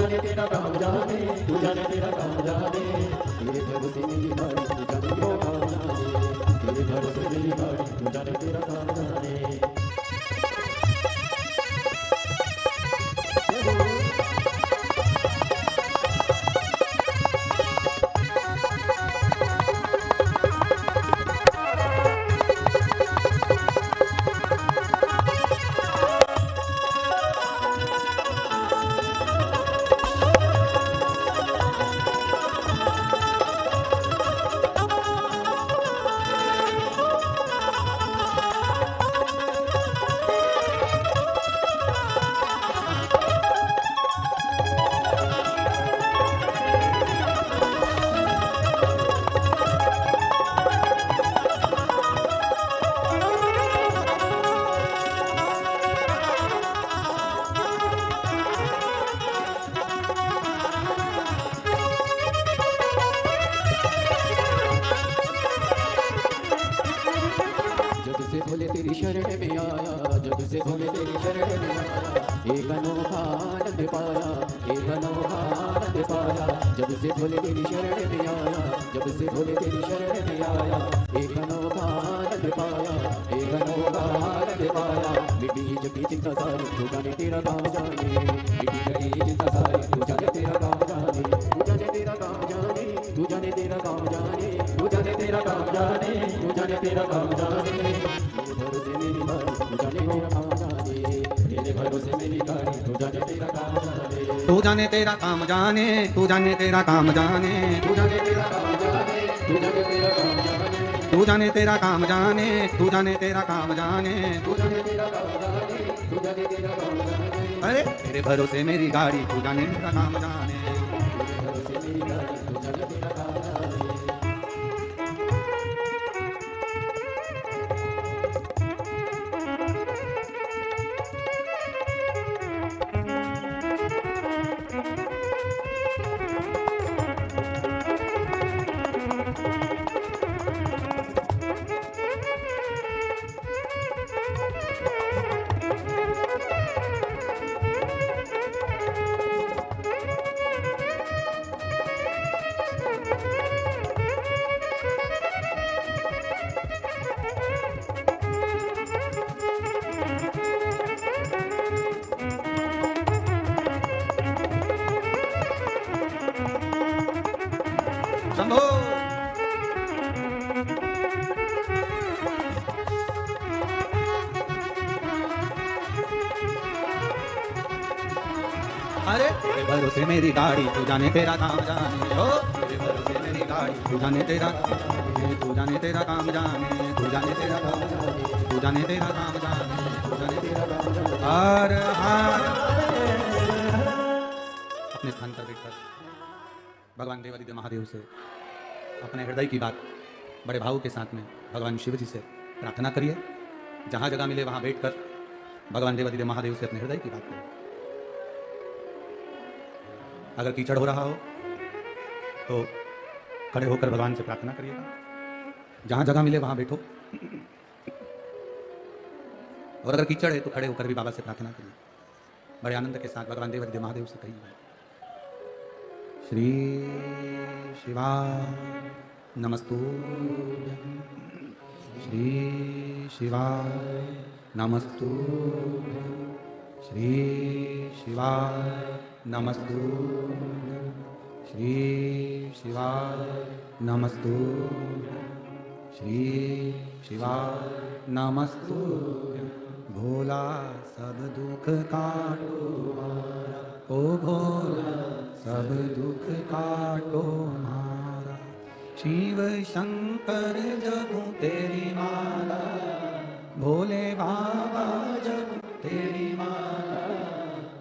जाने तेरा काम जाने, तू जाने तेरा काम जाने, तेरे भरोसे मेरी गाड़ी, तू जाने तेरा काम जाने, तेरे भरोसे मेरी गाड़ी, तू जाने तेरा काम जाने। जब से भोले तेरी शरण में आया, जब से भोले तेरी शरण में आया, एक अनोखा आनंद पाया, एक अनोखा आनंद पाया। जब से भोले तेरी शरण में आया, जब से भोले तेरी शरण में आया, एक अनोखा आनंद पाया, एक अनोखा आनंद पाया। मिट्टी जगी चिंता सारी, तू जाने तेरा काम जाने, मिट्टी जगी चिंता सारी, तू जाने तेरा काम जाने, तू जाने तेरा काम जाने, तू जाने तेरा काम जाने, तू जाने तेरा काम जाने, तू जाने तेरा काम जाने। मेरे भरोसे मेरी गाड़ी, तू जाने तेरा काम जाने, मेरे भरोसे मेरी गाड़ी, तू जाने तेरा काम जाने, तू जाने तेरा काम जाने, तू जाने तेरा काम जाने, तू जाने तेरा काम जाने, तू जाने तेरा काम जाने, तू जाने तेरा काम जाने, तू जाने तेरा काम जाने। तू जाने तेरा काम जाने, तू जाने तेरा काम जाने। अरे तेरे भरोसे मेरी गाड़ी, तू जाने तेरा काम जाने। मेरे भरोसे मेरी गाड़ी, तू जाने तेरा काम जाने। शंभो अरे तेरे भरोसे मेरी गाड़ी, तू जाने तेरा काम जाने। ओ तेरे भरोसे मेरी गाड़ी, तू जाने तेरा काम जाने, तू जाने तेरा काम जाने, तू जाने तेरा काम जाने, तू जाने तेरा काम जाने, तू जाने तेरा काम जाने। हर हर अपने स्थान पर बैठकर भगवान देवादिदेव महादेव से अपने हृदय की बात बड़े भाव के साथ में भगवान शिव जी से प्रार्थना करिए। जहाँ जगह मिले वहाँ बैठकर भगवान देवादिदेव महादेव से अपने हृदय की बात करिए। अगर कीचड़ हो रहा हो तो खड़े होकर भगवान से प्रार्थना करिएगा। जहाँ जगह मिले वहाँ बैठो, और अगर कीचड़ है तो खड़े होकर भी बाबा से प्रार्थना करिए। बड़े आनंद के साथ भगवान देवादिदेव महादेव से कहिए, श्री शिवा नमस्तुभ्यं, श्री शिवा नमस्तुभ्यं, श्री शिवा नमस्तुभ्यं, श्री शिवा नमस्तुभ्यं, श्री शिवा नमस्तुभ्यं। भोला सब दुख काटो हमारा, ओ भोला सब दुख काटो हमारा। शिव शंकर जपू तेरी माला, भोले बाबा जपू तेरी माला।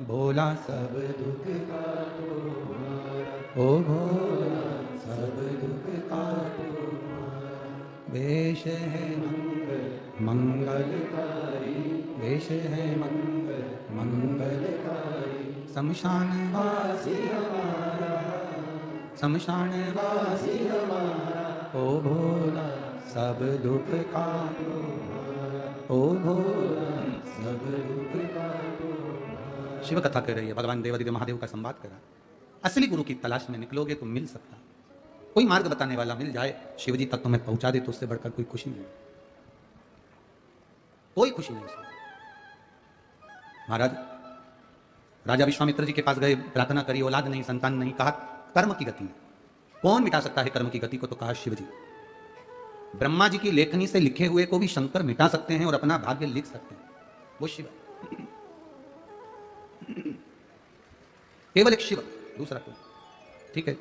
भोला सब दुख काटो हमारा, ओ भोला सब दुख काटो हमारा। वेश है मंगल मंगलकारी, वेश है मंगल मंगलकारी। शमशान वासी हमारा, शमशान वासी हमारा। ओ भोला सब दुख काटो हमारा, ओ भोला सब दुख काटो हमारा। शिव कथा कह रही है, भगवान देवादिदेव महादेव का संवाद कर रहा है। असली गुरु की तलाश में निकलोगे तो मिल सकता, कोई मार्ग बताने वाला मिल जाए, शिव जी तक तुम्हें पहुंचा दे, तो उससे बढ़कर कोई खुशी नहीं, कोई खुशी नहीं उसमें। महाराज राजा विश्वामित्र जी के पास गए, प्रार्थना करी, औलाद नहीं, संतान नहीं, कहा कर्म की गति में कौन मिटा सकता है कर्म की गति को, तो कहा शिव जी। ब्रह्मा जी की लेखनी से लिखे हुए को भी शंकर मिटा सकते हैं और अपना भाग्य लिख सकते हैं, वो शिव। केवल एक शिव, दूसरा कोई। ठीक है,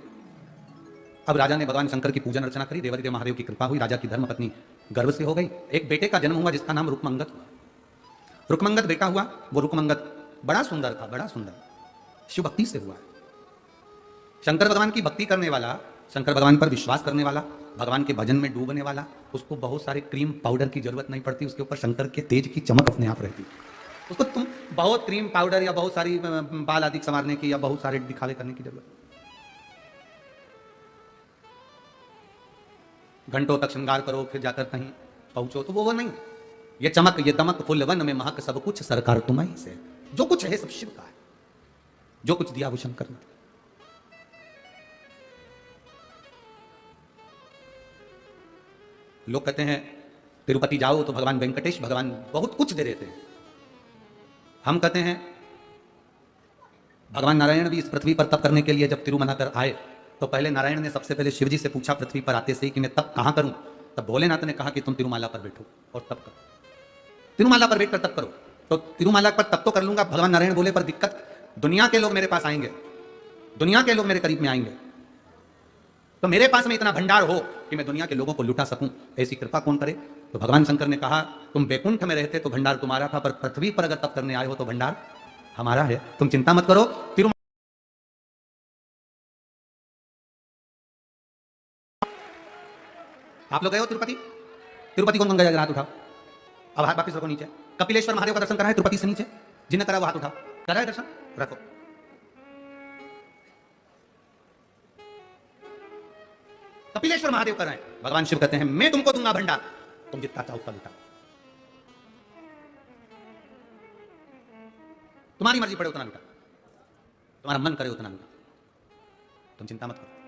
अब राजा ने भगवान शंकर की पूजन अर्चना करी, देवादिदेव महादेव की कृपा हुई, राजा की धर्म पत्नी गर्भ से हो गई, एक बेटे का जन्म हुआ जिसका नाम रुकमंगत हुआ। रुकमंगत बेटा हुआ, वो रुकमंगत बड़ा सुंदर था, बड़ा सुंदर, शिव भक्ति से हुआ। शंकर भगवान की भक्ति करने वाला, शंकर भगवान पर विश्वास करने वाला, भगवान के भजन में डूबने वाला, उसको बहुत सारे क्रीम पाउडर की जरूरत नहीं पड़ती, उसके ऊपर शंकर के तेज की चमक अपने आप रहती। उसको तुम बहुत क्रीम पाउडर या बहुत सारी बाल आदि संवारने की या बहुत सारे दिखावे करने की जरूरत, घंटों तक श्रृंगार करो फिर जाकर कहीं पहुंचो, तो वो नहीं। ये चमक, ये दमक, फुल वन में महक, सब कुछ सरकार तुम्हारी से, जो कुछ है सब शिव का है, जो कुछ दिया वो शंकर ने। लोग कहते हैं तिरुपति जाओ तो भगवान वेंकटेश, भगवान बहुत कुछ दे देते हैं। हम कहते हैं भगवान नारायण भी इस पृथ्वी पर तप करने के लिए जब तिरुमला कर आए तो पहले नारायण ने सबसे पहले शिव जी से पूछा पृथ्वी पर आते से ही कि मैं तप कहां करूं, तब भोलेनाथ ने कहा कि तुम तिरुमाला पर बैठो और तप करो, तिरुमाला पर बैठकर तप करो। तो तिरुमाला पर तप तो कर लूंगा, भगवान नारायण बोले पर दिक्कत, दुनिया के लोग मेरे पास आएंगे, दुनिया के लोग मेरे करीब में आएंगे, तो मेरे पास में इतना भंडार हो कि मैं दुनिया के लोगों को लुटा सकूं, ऐसी कृपा कौन करे। तो भगवान शंकर ने कहा तुम बैकुंठ में रहते तो भंडार तुम्हारा था, पर पृथ्वी पर अगर तप करने आए हो तो भंडार हमारा है, तुम चिंता मत करो। आप लोग गए हो तिरुपति? तिरुपति कौन गया? हाथ उठाओ, अब हाथ वापिस रखो नीचे। कपिलेश्वर महादेव का दर्शन करा है तिरुपति से नीचे? जिन्हें करा वो हाथ उठाओ, करा है दर्शन, रखो। कपिलेश्वर महादेव कर रहे हैं, भगवान शिव कहते हैं मैं तुमको दूंगा भंडार, तुम जितना चाहो उतना लुटाओ, तुम्हारी मर्जी पड़े उतना लुटा, तुम्हारा मन करे उतना लुटा, तुम चिंता मत करो।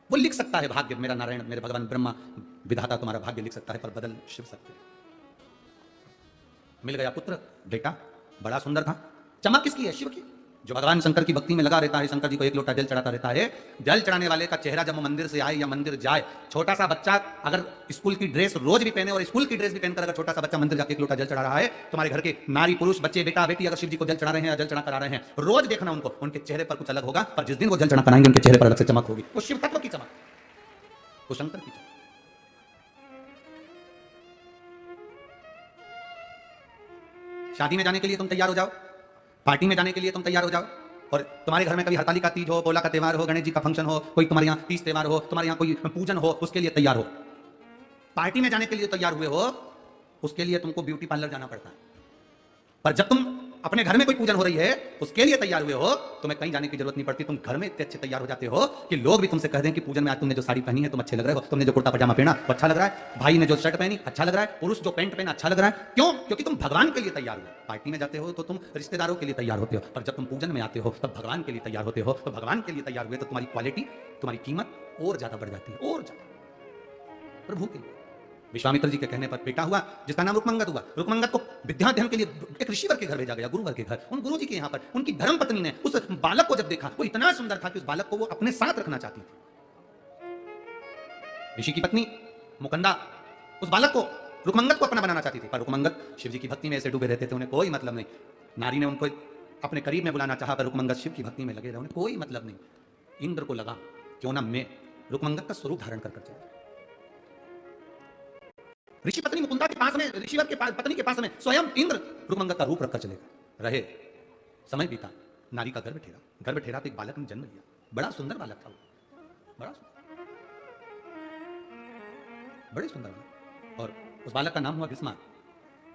वो लिख सकता है भाग्य, मेरा नारायण, मेरे भगवान ब्रह्मा विधाता तुम्हारा भाग्य लिख सकता है, पर बदल शिव सकते हैं। मिल गया पुत्र, बेटा बड़ा सुंदर था, चमक किसकी है? शिव की। जो भगवान शंकर की भक्ति में लगा रहता है, शंकर जी को एक लोटा जल चढ़ाता रहता है, जल चढ़ाने वाले का चेहरा जब वो मंदिर से आए या मंदिर जाए, छोटा सा बच्चा अगर स्कूल की ड्रेस रोज भी पहने और स्कूल की ड्रेस भी पहनकर अगर छोटा सा बच्चा मंदिर जाके एक लोटा जल चढ़ा रहा है, तुम्हारे घर के नारी पुरुष बच्चे बेटा बेटी अगर शिव जी को जल चढ़ा रहे हैं या जल चढ़ा कर आ रहे हैं, रोज देखना उनको, उनके चेहरे पर कुछ अलग होगा, पर जिस दिन वो जल चढ़ा कर आएंगे उनके चेहरे पर अलग से चमक होगी। वो शिव तत्व की चमक, वो शंकर की चमक। शादी में जाने के लिए तुम तैयार हो जाओ, पार्टी में जाने के लिए तुम तैयार हो जाओ, और तुम्हारे घर में कभी हरतालिका तीज हो, पोला का त्योहार हो, गणेश जी का फंक्शन हो, कोई तुम्हारे यहाँ तीज त्योहार हो, तुम्हारे यहाँ कोई पूजन हो, उसके लिए तैयार हो। पार्टी में जाने के लिए तैयार हुए हो, उसके लिए तुमको ब्यूटी पार्लर जाना पड़ता है। पर जब तुम अपने घर में कोई पूजन हो रही है, उसके लिए तैयार हुए हो, तुम्हें कहीं जाने की जरूरत नहीं पड़ती, तुम घर में इतने अच्छे तैयार हो जाते हो कि लोग भी तुमसे कह दें कि पूजन में आज तुमने जो साड़ी पहनी है तुम अच्छे लग रहे हो, तुमने जो कुर्ता पजामा पहना वो अच्छा लग रहा है, भाई ने जो शर्ट पहनी अच्छा लग रहा है, पुरुष जो पैंट पहना अच्छा लग रहा है। क्यों? क्योंकि तुम भगवान के लिए तैयार हो। पार्टी में जाते हो तो तुम रिश्तेदारों के लिए तैयार होते हो, पर जब तुम पूजन में आते हो तब भगवान के लिए तैयार होते हो। तो भगवान के लिए तैयार हुए तो तुम्हारी क्वालिटी, तुम्हारी कीमत और ज्यादा बढ़ जाती है, और ज्यादा प्रभु के लिए। विश्वामित्र जी के कहने पर बेटा हुआ जिसका नाम रुकमंगत हुआ। रुकमंगत को विद्याध्ययन के लिए एक ऋषिवर के घर भेजा गया, गुरुवर के घर। उन गुरुजी के यहाँ पर उनकी धर्म पत्नी ने उस बालक को जब देखा, वो इतना सुंदर था कि उस बालक को वो अपने साथ रखना चाहती थी। ऋषि की पत्नी मुकंदा उस बालक को, रुकमंगत को अपना बनाना चाहती थी, पर रुकमंगत शिव जी की भक्ति में ऐसे डूबे रहते थे, उन्हें कोई मतलब नहीं। नारी ने उनको अपने करीब में बुलाना चाहा, पर रुकमंगत शिव की भक्ति में लगे रहे, उन्हें कोई मतलब नहीं। इंद्र को लगा क्यों ना मैं रुकमंगत का स्वरूप धारण कर चला। ऋषि पत्नी मुकुंदा के पास में, ऋषिवर के पास, पत्नी के पास में स्वयं इंद्र रुकमंगत का रूप रखकर चलेगा रहे। समय बीता, नारी का गर्भ ठेरा, गर्भ ठेरा तो एक बालक ने जन्म लिया। बड़ा सुंदर बालक था वो, बड़ा सुंदर, बड़े सुंदर बालक, और उस बालक का नाम हुआ भीष्मा।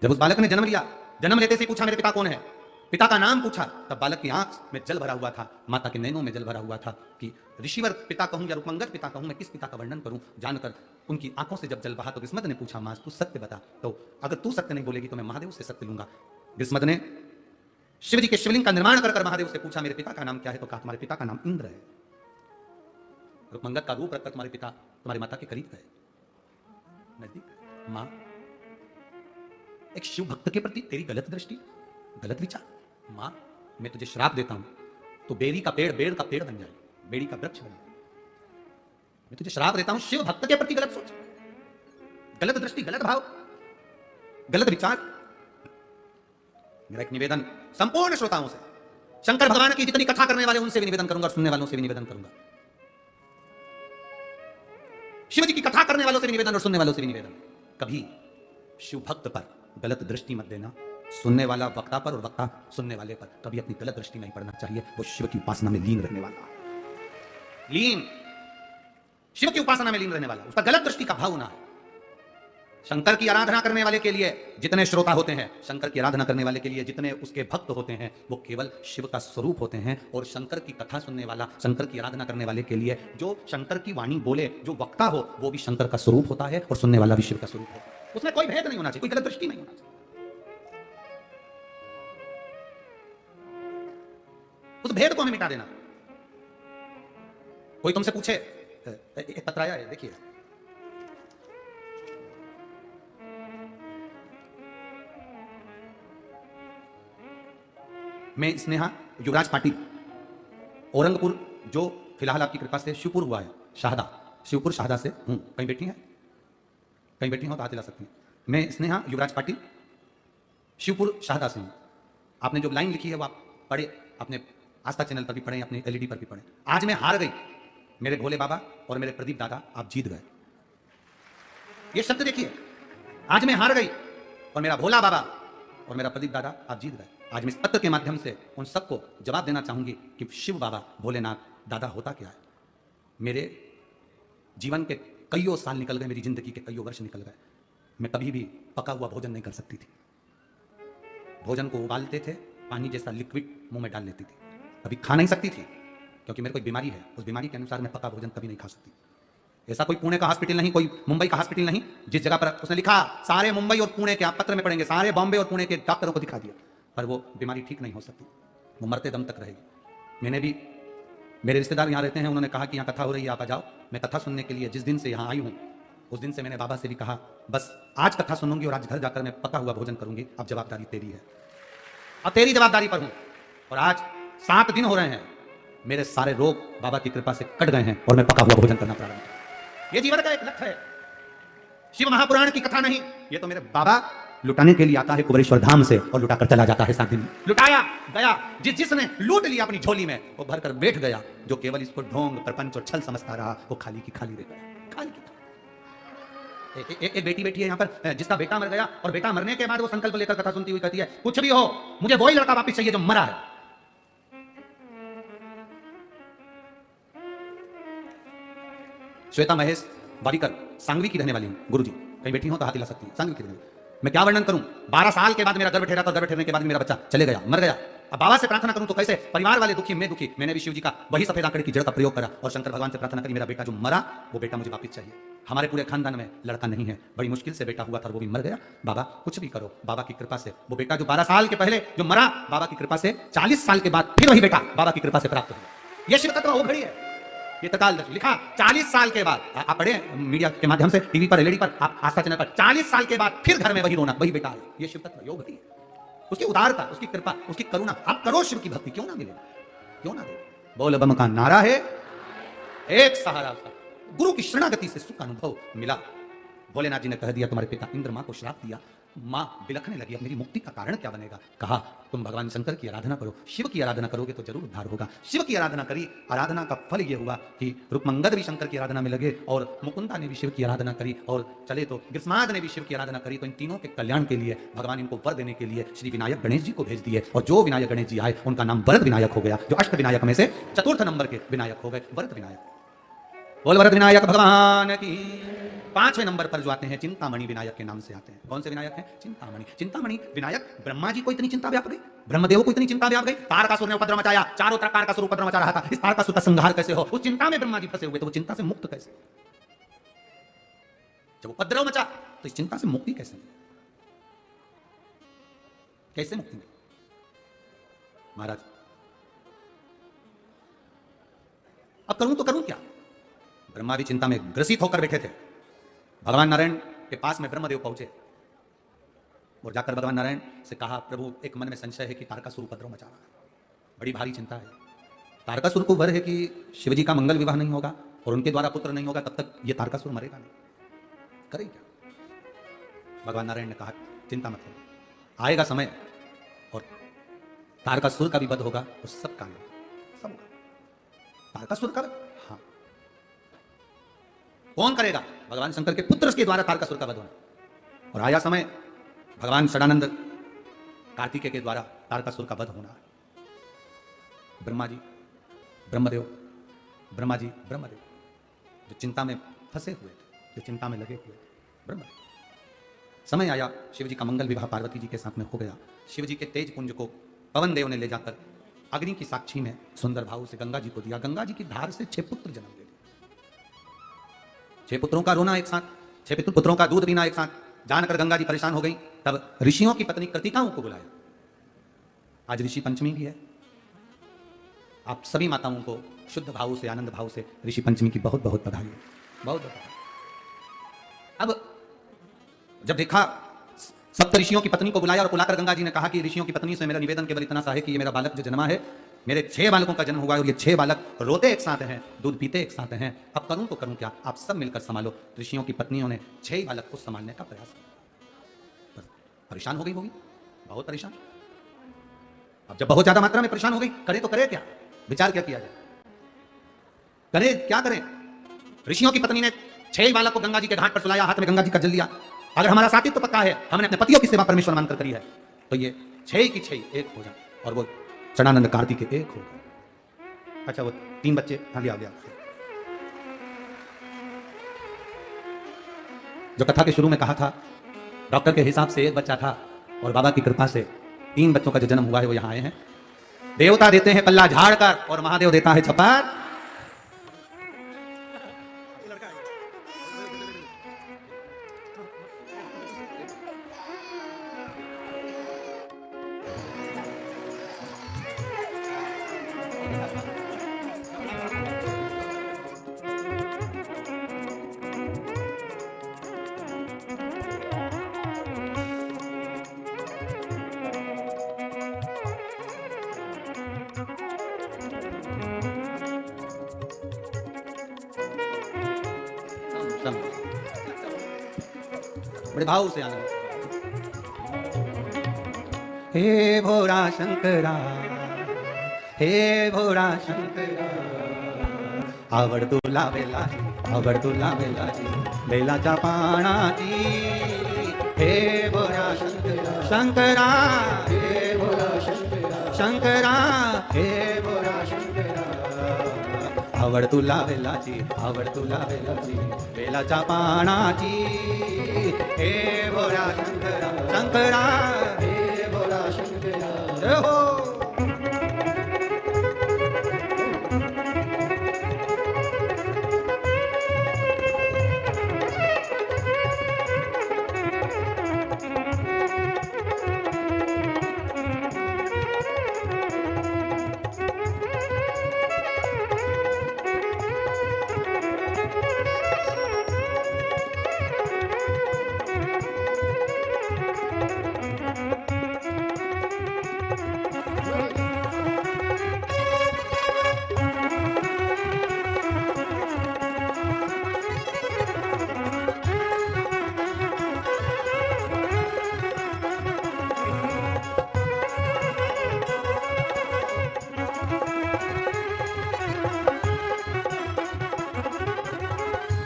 जब उस बालक ने जन्म लिया, जन्म लेते से पूछा मेरे पिता कौन है, पिता का नाम पूछा, तब बालक की आंख में जल भरा हुआ था, माता के नैनों में जल भरा हुआ था कि ऋषिवर पिता कहूं या रुकमंगत पिता कहूं, मैं किस पिता का वर्णन करूं। जानकर उनकी आंखों से जब जल बहा तो किस्मत ने पूछा मां तू सत्य बता, तो अगर तू सत्य नहीं बोलेगी तो मैं महादेव से सत्य लूंगा। ग्रीष्मद ने शिव जी के शिवलिंग का निर्माण कर महादेव से पूछा मेरे पिता का नाम क्या है, तो कहा तुम्हारे पिता का नाम इंद्र है। रुक्मंगद का रूप रखकर तुम्हारे पिता तुम्हारी माता के करीब गए, नजदीक गए। मां, एक शिव भक्त के प्रति तेरी गलत दृष्टि, गलत विचार। मां, मैं तुझे श्राप देता हूं, तो बेरी का पेड़ बेड़ का पेड़ बन जाए, बेड़ी का वृक्ष बन जाए। मैं तुझे श्राप देता हूं, शिव भक्त के प्रति गलत सोच, गलत दृष्टि, गलत भाव, गलत विचार। मेरा एक निवेदन संपूर्ण श्रोताओं से, शंकर भगवान की जितनी कथा करने वाले उनसे भी निवेदन करूंगा, सुनने वालों से भी निवेदन करूंगा, शिव जी की कथा करने वालों से भी निवेदन और सुनने वालों से भी निवेदन, कभी शिव भक्त पर गलत दृष्टि मत देना। सुनने वाला वक्ता पर और वक्ता सुनने वाले पर कभी अपनी गलत दृष्टि नहीं पड़ना चाहिए। वो शिव की उपासना में लीन रहने वाला, लीन, शिव की उपासना में लीन रहने वाला, उसका गलत दृष्टि का भाव ना है। शंकर की आराधना करने वाले के लिए जितने श्रोता होते हैं, शंकर की आराधना करने वाले के लिए जितने उसके भक्त होते हैं, वो केवल शिव का स्वरूप होते हैं। और शंकर की कथा सुनने वाला, शंकर की आराधना करने वाले के लिए जो शंकर की वाणी बोले, जो वक्ता हो, वो भी शंकर का स्वरूप होता है और सुनने वाला भी शिव का स्वरूप होता है। उसमें कोई भेद नहीं होना चाहिए, कोई गलत दृष्टि नहीं होना चाहिए। उस भेद को हमें मिटा देना। कोई तुमसे पूछे, एक पत्र आया है, देखिए, मैं स्नेहा युवराज पाटिल, औरंगपुर, जो फिलहाल आपकी कृपा से शिवपुर हुआ है, शाहदा, शिवपुर शाहदा से हूं। कहीं बैठी हैं? कहीं बैठी हो तो हाथ हिला सकती हैं। मैं स्नेहा युवराज पाटिल, शिवपुर शाहदा से हूं। आपने जो लाइन लिखी है वो आप पढ़े, अपने आस्था चैनल पर भी पढ़े, अपने एलईडी पर भी पढ़े। आज मैं हार गई, मेरे भोले बाबा और मेरे प्रदीप दादा आप जीत गए। ये शब्द देखिए, आज मैं हार गई और मेरा भोला बाबा और मेरा प्रदीप दादा आप जीत गए। आज मैं इस पत्र के माध्यम से उन सबको जवाब देना चाहूंगी कि शिव बाबा, भोलेनाथ दादा होता क्या है। मेरे जीवन के कईयों साल निकल गए, मेरी जिंदगी के कईयों वर्ष निकल गए, मैं कभी भी पका हुआ भोजन नहीं कर सकती थी। भोजन को उबालते थे, पानी जैसा लिक्विड मुंह में डाल लेती थी। कभी खा नहीं सकती थी क्योंकि मेरे कोई बीमारी है, उस बीमारी के अनुसार मैं पका भोजन कभी नहीं खा सकती। ऐसा कोई पुणे का हॉस्पिटल नहीं, कोई मुंबई का हॉस्पिटल नहीं जिस जगह पर उसने लिखा, सारे मुंबई और पुणे के, आप पत्र में पढ़ेंगे, सारे बॉम्बे और पुणे के डॉक्टरों को दिखा दिया, पर वो बीमारी ठीक नहीं हो सकती, वो मरते दम तक रहेगी। मैंने भी, मेरे रिश्तेदार यहाँ रहते हैं, उन्होंने कहा कि यहाँ कथा हो रही है, आप आ जाओ। मैं कथा सुनने के लिए जिस दिन से यहाँ आई हूँ, उस दिन से मैंने बाबा से भी कहा, बस आज कथा सुनूंगी और आज घर जाकर मैं पका हुआ भोजन करूंगी। अब जवाबदारी तेरी है, अब तेरी जवाबदारी पर हूं। और आज 7 दिन हो रहे हैं, मेरे सारे रोग बाबा की कृपा से कट गए हैं और मैं पका हुआ भोजन करना प्रारंभ किया। ये जीवन का एक लक्ष्य है, शिव महापुराण की कथा नहीं। ये तो मेरे बाबा लुटाने के लिए आता है कुबेरेश्वर धाम से और लुटा कर चला जाता है। 7 दिन लुटाया गया, जिसने लूट लिया अपनी झोली में, वो भर कर बैठ गया। जो केवल इसको ढोंग, प्रपंच और छल समझता रहा, वो खाली की खाली रह गया, खाली की खाली। एक बेटी बैठी है यहाँ पर, जिसका बेटा मर गया, और बेटा मरने के बाद वो संकल्प लेकर कथा सुनती हुई कहती है, कुछ भी हो मुझे वही लड़का वापस चाहिए जो मरा है। श्वेता महेश वारीकर, सांगवी की रहने वाली हूं, गुरुजी कहीं बैठी हो तो हाथ हिला सकती है, सांगवी की रहने वाली। मैं क्या वर्णन करूं, 12 साल के बाद मेरा गर्भ ठहरा था, गर्भ ठहरने के बाद मेरा बच्चा चले गया, मर गया। अब बाबा से प्रार्थना करूं तो कैसे, परिवार वाले दुखी, मैं दुखी। मैंने भी शिव जी का वही सफेद आंकड़े की जड़ का प्रयोग करा और शंकर भगवान से प्रार्थना करी, मेरा बेटा जो मरा वो बेटा मुझे वापस चाहिए। हमारे पूरे खानदान में लड़का नहीं है, बड़ी मुश्किल से बेटा हुआ था, वो भी मर गया। बाबा कुछ भी करो, बाबा की कृपा से वो बेटा जो 12 साल के पहले जो मरा, बाबा की कृपा से 40 साल के बाद फिर वही बेटा बाबा की कृपा से प्राप्त हुआ। ये शिव तत्व वो घड़ी है, ये तकाल लिखा 40 साल के बाद। आप पढ़े मीडिया के माध्यम से, टीवी पर, एलईडी पर, आप आस्था चैनल पर, 40 साल के बाद फिर घर में वही रोना, वही बेटा आया। ये शिव तत्व योग है, उसकी उदारता, उसकी कृपा, उसकी करुणा। आप करो शिव की भक्ति, क्यों ना मिले, क्यों ना दे। बोल बम का नारा है, एक सहारा उसका, गुरु की शरणागति से सुख अनुभव मिला। भोलेनाथ जी ने कह दिया, तुम्हारे पिता इंद्र मां को श्राप दिया। मां बिलखने लगी, अब मेरी मुक्ति का कारण क्या बनेगा। कहा तुम भगवान शंकर की आराधना करो, शिव की आराधना करोगे तो जरूर उद्धार होगा। शिव की आराधना करी, आराधना का फल यह हुआ कि रुक्मंगद भी शंकर की आराधना में लगे और मुकुंदा ने भी शिव की आराधना करी, और चले तो ग्रीष्माद ने भी शिव की आराधना करी। तो इन तीनों के कल्याण के लिए भगवान इनको वर देने के लिए श्री विनायक गणेश जी को भेज दिए, और जो विनायक गणेश जी आए उनका नाम वरद विनायक हो गया, जो अष्ट विनायक में से चतुर्थ नंबर के विनायक हो गए, वरद विनायक। बोल वरद विनायक भगवान की। 5वें नंबर पर जो आते हैं, चिंतामणि विनायक के नाम से आते हैं। कौन से विनायक हैं? चिंतामणि। चिंतामणि विनायक, ब्रह्मा जी को इतनी चिंता व्याप गई, ब्रह्मदेव को इतनी चिंता व्याप गई, तारकासुर ने उपद्रव मचाया, चारों तरफ तारकासुर उपद्रव मचा रहा था। इस तारकासुर का संहार कैसे हो, उस चिंता में ब्रह्मा जी फंसे हुए, तो वो चिंता से मुक्त कैसे? जब उपद्रव मचा तो इस चिंता से मुक्ति कैसे? कैसे मुक्ति मिली? महाराज अब करूं तो करूं क्या? ब्रह्मा भी चिंता में ग्रसित होकर बैठे थे। भगवान नारायण के पास में ब्रह्मदेव पहुंचे और जाकर भगवान नारायण से कहा, प्रभु एक मन में संशय है कि तारकासुर उपद्रव मचा रहा है, बड़ी भारी चिंता है। तारकासुर को वर है कि शिवजी का मंगल विवाह नहीं होगा और उनके द्वारा पुत्र नहीं होगा, तब तक ये तारकासुर मरेगा नहीं, करे क्या? भगवान नारायण ने कहा, चिंता मत करो, आएगा समय और तारकासुर का भी वध होगा और सब काम होगा, सब होगा। तारकासुर का? हाँ। कौन करेगा? भगवान शंकर के पुत्र के द्वारा तारकासुर का वध होना। और आया समय, भगवान षडानंद कार्तिकेय के द्वारा तारकासुर का वध होना है। ब्रह्मा जी ब्रह्मदेव जो चिंता में फंसे हुए थे, जो चिंता में लगे हुए थे, ब्रह्मदेव। समय आया, शिव जी का मंगल विवाह पार्वती जी के साथ में हो गया। शिव जी के तेज पुंज को पवन देव ने ले जाकर अग्नि की साक्षी में सुंदर भाव से गंगा जी को दिया। गंगा जी की धार से 6 पुत्र जन्म ले लिए। 6 पुत्रों का रोना एक साथ, 6 पुत्रों का दूध पीना एक साथ। जानकर गंगा जी परेशान हो गई, तब ऋषियों की पत्नी कृतिकाओं को बुलाया। आज ऋषि पंचमी भी है। आप सभी माताओं को शुद्ध भाव से, आनंद भाव से ऋषि पंचमी की बहुत बहुत बधाई, बहुत बहुत। अब जब देखा, सप्त ऋषियों की पत्नी को बुलाया और बुलाकर गंगा जी ने कहा कि ऋषियों की पत्नी से मेरा निवेदन केवल इतना सा है कि ये मेरा बालक जो जन्मा है, मेरे 6 बालकों का जन्म हुआ है और ये 6 बालक रोते एक साथ हैं, दूध पीते एक साथ हैं। अब करूं तो करूं क्या? आप सब मिलकर संभालो। ऋषियों की पत्नियों ने 6 ही बालक को संभालने का प्रयास किया। परेशान हो गई होगी, बहुत परेशान। अब जब बहुत ज्यादा मात्रा में परेशान हो गई, करे तो करे क्या? विचार क्या किया जाए? करे क्या करें? ऋषियों की पत्नी ने 6 बालक को गंगा जी के घाट पर सुलाया, हाथ में गंगा जी का जल लिया। अगर हमारा साथी तो पक्का है, हमने अपने पतियों की सेवा परमेश्वर मानकर करी है, तो ये 6 की 6 एक हो जाए। और वो षडानंद कार्तिकेय एक हो गए। अच्छा, वो 3 बच्चे, हाँ लिया गया। जो कथा के शुरू में कहा था, डॉक्टर के हिसाब से 1 बच्चा था और बाबा की कृपा से 3 बच्चों का जो जन्म हुआ है वो यहां आए हैं। देवता देते हैं पल्ला झाड़कर और महादेव देता है छपार। बड़े भाव से आना। हे भोरा शंकरा, हे भोरा शंकरा, आवड़ तुला वेला, आवड़ तुला वेला जी, बेलाचा पाणाची। हे भोरा शंकरा, शंकरा, हे भोरा शंकरा, शंकरा, हे भोरा शंकरा, आवड़ तुला वेलाची, आवड़ तुला वेलाची, बेलाचा पाणाची। हे भोरा शंकरा, शंकरा, हे भोरा शंकरा, जय हो।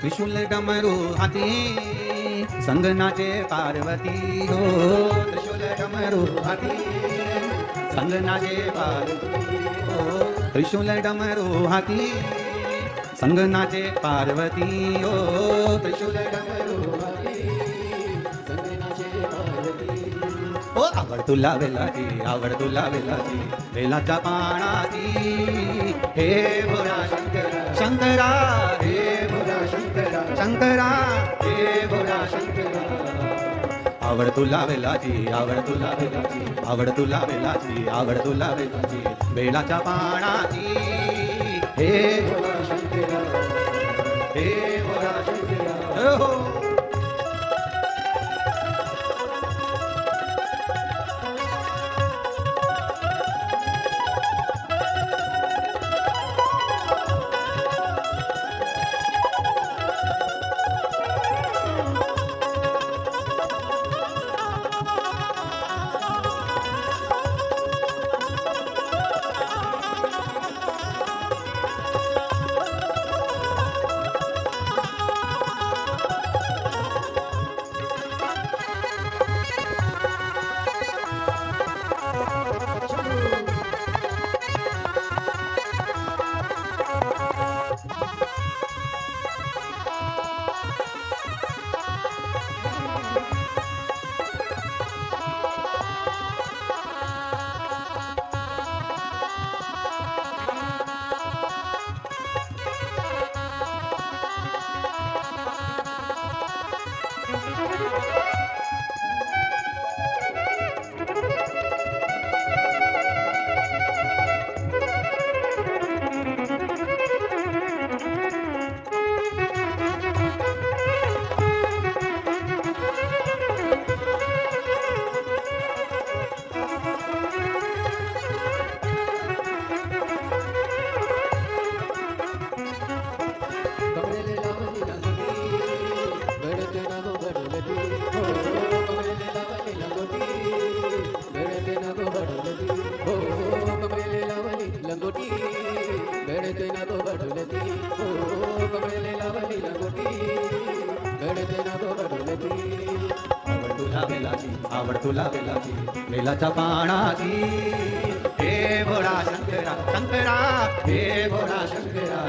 त्रिशूल डमरू हाथी संग नाचे पार्वती हो। त्रिशूल डमरू हाथी संग नाचे पार्वती हो। त्रिशूल डमरू हाथी संग नाचे पार्वती हो। त्रिशूल डमरू हाथी संग नाचे पार्वती हो। आवड़ तुला वेलाची, आवड़ तुला वेलाची, वेलाचा पाणाची। हे भोरा शंकरा, शंकरा, हे भोरा शंकरा, शंकरा, हे भोरा शंकरा, आवडतू लावेलाची आवडतू लावेलाची आवडतू लावेलाची आवडतू लावेलाची बेलाच्या पानाची हे भोला शंकरा हे भोला शंकरा हो आवडतुला बेलाची बेलाच्या पानाची हे भोळा शंकरा शंकरा हे भोळा शंकरा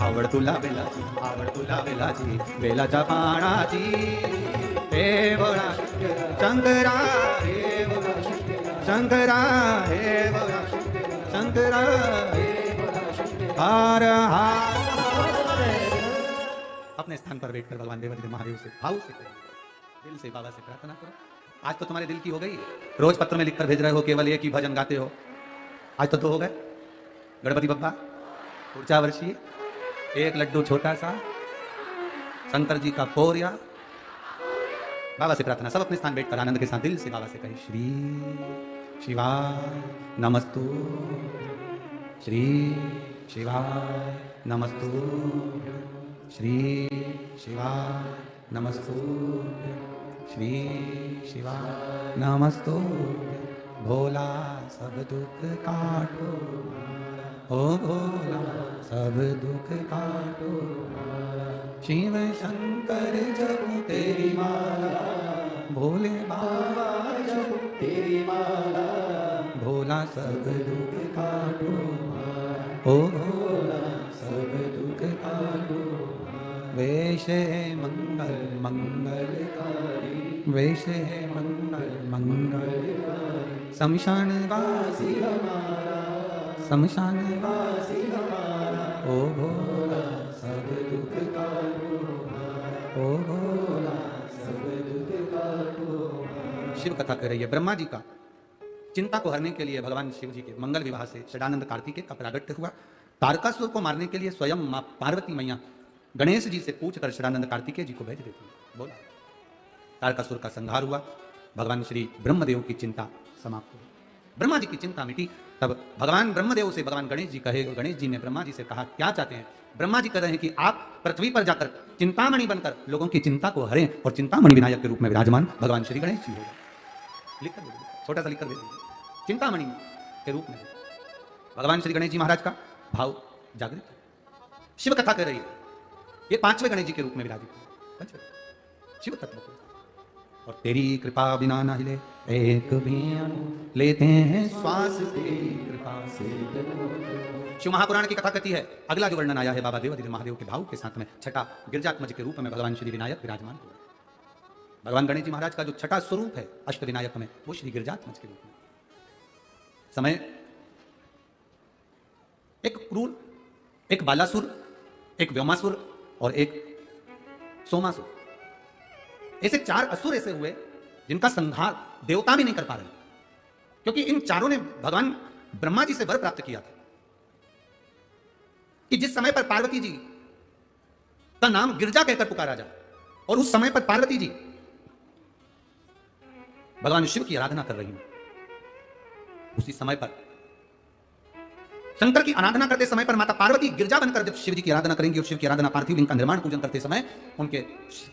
आवडतुला बेलाची बेलाच्या पानाची हे भोळा शंकरा हे भोळा शंकरा हे भोळा शंकरा हे भोळा हर हर अपने स्थान पर बैठकर भगवान देवाधिदेव महादेव से भाव से दिल से बाबा से प्रार्थना करो। आज तो तुम्हारे दिल की हो गई, रोज पत्र में लिखकर भेज रहे हो, केवल एक ही भजन गाते हो। आज तो 2 हो गए। गणपति बप्पा ऊर्जा वर्षीय, एक लड्डू छोटा सा, शंकर जी का पोरिया। बाबा से प्रार्थना, सब अपने स्थान बैठकर आनंद के साथ दिल से बाबा से कहे श्री शिवाय नमस्तु, श्री शिवाय नमस्तु, श्री शिवाय नमस्तु, श्री शिवाय नमस्तु। भोला सब दुख काटो, ओ भोला सब दुख काटो। शिव शंकर जब तेरी माला, भोले बाबा जब तेरी माला। भोला सब दुख काटो, ओ भोला सब दुख काटो। वेश है मंगल मंगलकारी, वेश है मंगल मंगलकारी। शमशान वासी हमारा, शमशान वासी हमारा। ओ भोला सब दुख काटो, ओ भोला सब दुख काटो। शिव कथा कर रही है ब्रह्मा जी का चिंता को हरने के लिए भगवान शिव जी के मंगल विवाह से षडानंद कार्तिकेय का प्रागट्य हुआ। तारकासुर को मारने के लिए स्वयं मां पार्वती मैया गणेश जी से पूछकर षडानंद कार्तिकेय जी को भेज देती है। बोला तारकासुर का संहार हुआ, भगवान श्री ब्रह्मदेव की चिंता समाप्त हुई, ब्रह्मा जी की चिंता मिटी। तब भगवान ब्रह्मदेव से भगवान गणेश जी कहे, गणेश जी ने ब्रह्मा जी से कहा क्या चाहते हैं? ब्रह्मा जी कह रहे हैं कि आप पृथ्वी पर जाकर चिंतामणि बनकर लोगों की चिंता को हरें और चिंतामणि विनायक के रूप में विराजमान भगवान श्री गणेश जी हो गए। लिखकर दे दीजिए, छोटा सा लिखकर दे दीजिए, चिंतामणि के रूप में भगवान श्री गणेश जी महाराज का भाव जागृत है। शिव कथा कर रही है, ये 5वें गणेश जी के रूप में विराजित है, शिव तत्व को। और तेरी कृपा बिना न हिले एक भी अणु, लेते हैं श्वास तेरी कृपा से। शिव महापुराण की कथा कहती है, अगला जो वर्णन आया है बाबा देवाधिदेव महादेव के भाव के साथ में, छठा गिरजात्मज के रूप में भगवान श्री विनायक विराजमान हुए। भगवान गणेश जी महाराज का जो छठा स्वरूप है अष्ट विनायक में, वो श्री गिरजात्मज के रूप में। समय एक क्रूर, एक बालासुर, एक व्योमासुर और एक सोमासुर, ऐसे 4 असुर ऐसे हुए जिनका संहार देवता भी नहीं कर पा रहे, क्योंकि इन चारों ने भगवान ब्रह्मा जी से वर प्राप्त किया था कि जिस समय पर पार्वती जी का नाम गिरजा कहकर पुकारा जाए, और उस समय पर पार्वती जी भगवान शिव की आराधना कर रही हूं, उसी समय पर शंकर की आराधना करते समय पर माता पार्वती गिरजा बनकर जब शिव जी की आराधना करेंगी, और शिव की आराधना पार्थिव लिंग का निर्माण पूजन करते समय उनके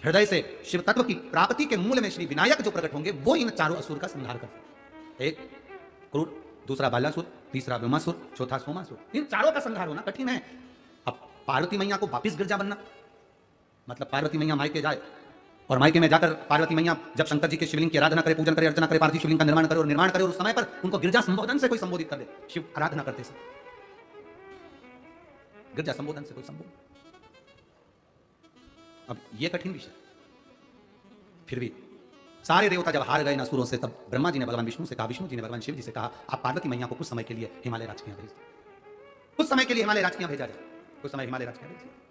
हृदय से शिव तत्व की प्राप्ति के मूल में श्री विनायक जो प्रकट होंगे, वो इन चारों असुर का संहार करते। एक क्रूर, दूसरा बालासुर, तीसरा ब्रह्मासुर, चौथा सोमासुर। इन चारों का संहार होना कठिन है। अब पार्वती मैया को वापिस गिरजा बनना, मतलब पार्वती मैया मायके जाए और मायके में जाकर पार्वती मैया जब शंकर जी के शिवलिंग की आराधना करे, पूजन करे, अर्चना करे, पार्थिव शिवलिंग का निर्माण करे, और निर्माण करे और उस समय पर उनको गिरजा संबोधन से कोई संबोधित कर दे, शिव आराधना करते समय गिरजा संबोधन से कोई संबोधन। अब यह कठिन विषय, फिर भी सारे देवता जब हार गए न असुरों से, तब ब्रह्मा जी ने भगवान विष्णु से कहा, विष्णु जी ने भगवान शिव जी से कहा, आप पार्वती मैया को कुछ समय के लिए हिमालय राज के यहाँ भेज दो, कुछ समय के लिए हिमालय राज के यहाँ भेजा जाए, कुछ समय हिमालय राज के यहाँ भेज दिया।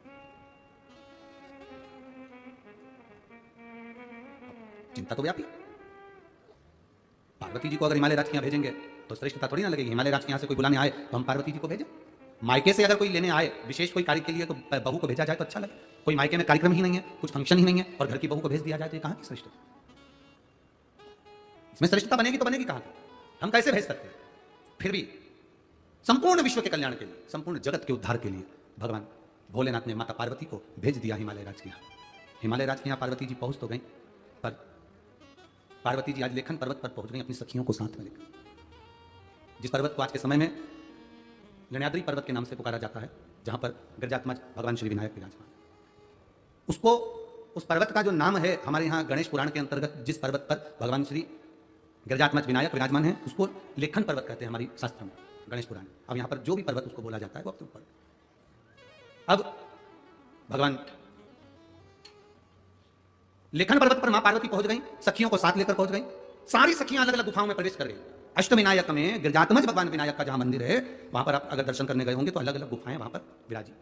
चिंता तो व्यापी, पार्वती जी को अगर हिमालय राज के यहाँ भेजेंगे तो श्रेष्ठता थोड़ी ना लगेगी। हिमालय राज के यहाँ से कोई बुलाने आए तो हम पार्वती जी को भेजें, मायके से अगर कोई लेने आए विशेष कोई कार्य के लिए तो बहू को भेजा जाए तो अच्छा लगे। कोई मायके में कार्यक्रम ही नहीं है, कुछ फंक्शन ही नहीं है, और घर की बहू को भेज दिया जाए तो कहां की श्रेष्ठता? इसमें श्रेष्ठता बनेगी तो बनेगी कहां? हम कैसे भेज सकते हैं? फिर भी संपूर्ण विश्व के कल्याण के लिए, संपूर्ण जगत के उद्धार के लिए भगवान भोलेनाथ ने माता पार्वती को भेज दिया हिमालय राज के यहाँ। हिमालय राज के यहाँ पार्वती जी पहुंच तो गई, पर पार्वती जी आज लेखन पर्वत पर पहुंच गई अपनी सखियों को साथ में लेकर, जिस पर्वत को आज के समय में लण्याद्री पर्वत के नाम से पुकारा जाता है, जहां पर गिरजात्मज भगवान श्री विनायक विराजमान। उसको, उस पर्वत का जो नाम है हमारे यहाँ गणेश पुराण के अंतर्गत, जिस पर्वत पर भगवान श्री गिरजात्मज विनायक विराजमान है, उसको लेखन पर्वत कहते हैं हमारी शास्त्र में, गणेश पुराण। अब यहाँ पर जो भी पर्वत उसको बोला जाता है वो अपने ऊपर। अब भगवान लेखन पर्वत पर मां पार्वती पहुंच गई, सखियों को साथ लेकर पहुंच गई। सारी सखियां अलग अलग गुफाओं में प्रवेश कर गई। अष्टविनायक में गिरजात्मज भगवान विनायक का जहां मंदिर है, वहां पर आप अगर दर्शन करने गए होंगे तो अलग अलग गुफाएं वहां पर विराजी।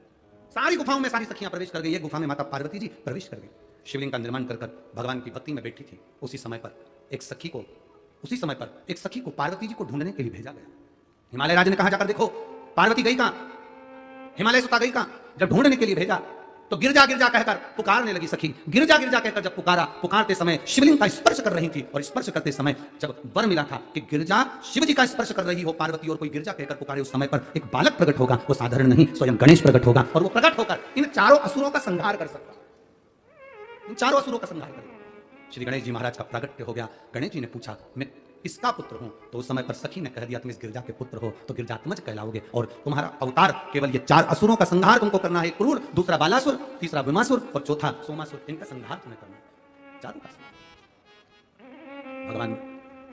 सारी गुफाओं में सारी सखियां प्रवेश कर गई। एक गुफा में माता पार्वती जी प्रवेश कर गई, शिवलिंग का निर्माण कर भगवान की भक्ति में बैठी थी। उसी समय पर एक सखी को पार्वती जी को ढूंढने के लिए भेजा गया। हिमालय राज ने कहा जाकर देखो पार्वती गई कहां, हिमालय सुता गई कहां। जब ढूंढने के लिए भेजा तो गिरजा गिरजा कहकर पुकारने लगी सखी। गिरजा गिरजा कहकर जब पुकारते समय शिवलिंग का स्पर्श कर रही थी, और स्पर्श करते समय जब वर मिला था कि गिरजा शिव जी का स्पर्श कर रही हो पार्वती, और कोई गिरजा कहकर पुकारे, उस समय पर एक बालक प्रकट होगा। वो साधारण नहीं, स्वयं गणेश प्रकट होगा, और वो प्रकट होकर इन चारों असुरों का संहार कर सकता, इन चारों असुरों का संहार करेगा। श्री गणेश जी महाराज का प्रागट्य हो गया। गणेश जी ने पूछा मैं किसका पुत्र हूं, तो उस समय पर सखी ने कह दिया तुम इस गिरजा के पुत्र हो, तो गिरजात्मज कहलाओगे, और तुम्हारा अवतार केवल ये चार असुरों का संहार तुमको करना है। क्रूर, दूसरा बालासुर, तीसरा ब्रह्मासुर और चौथा सोमासुर। इनका संहार तुम्हें करना है, चारों का संहार। भगवान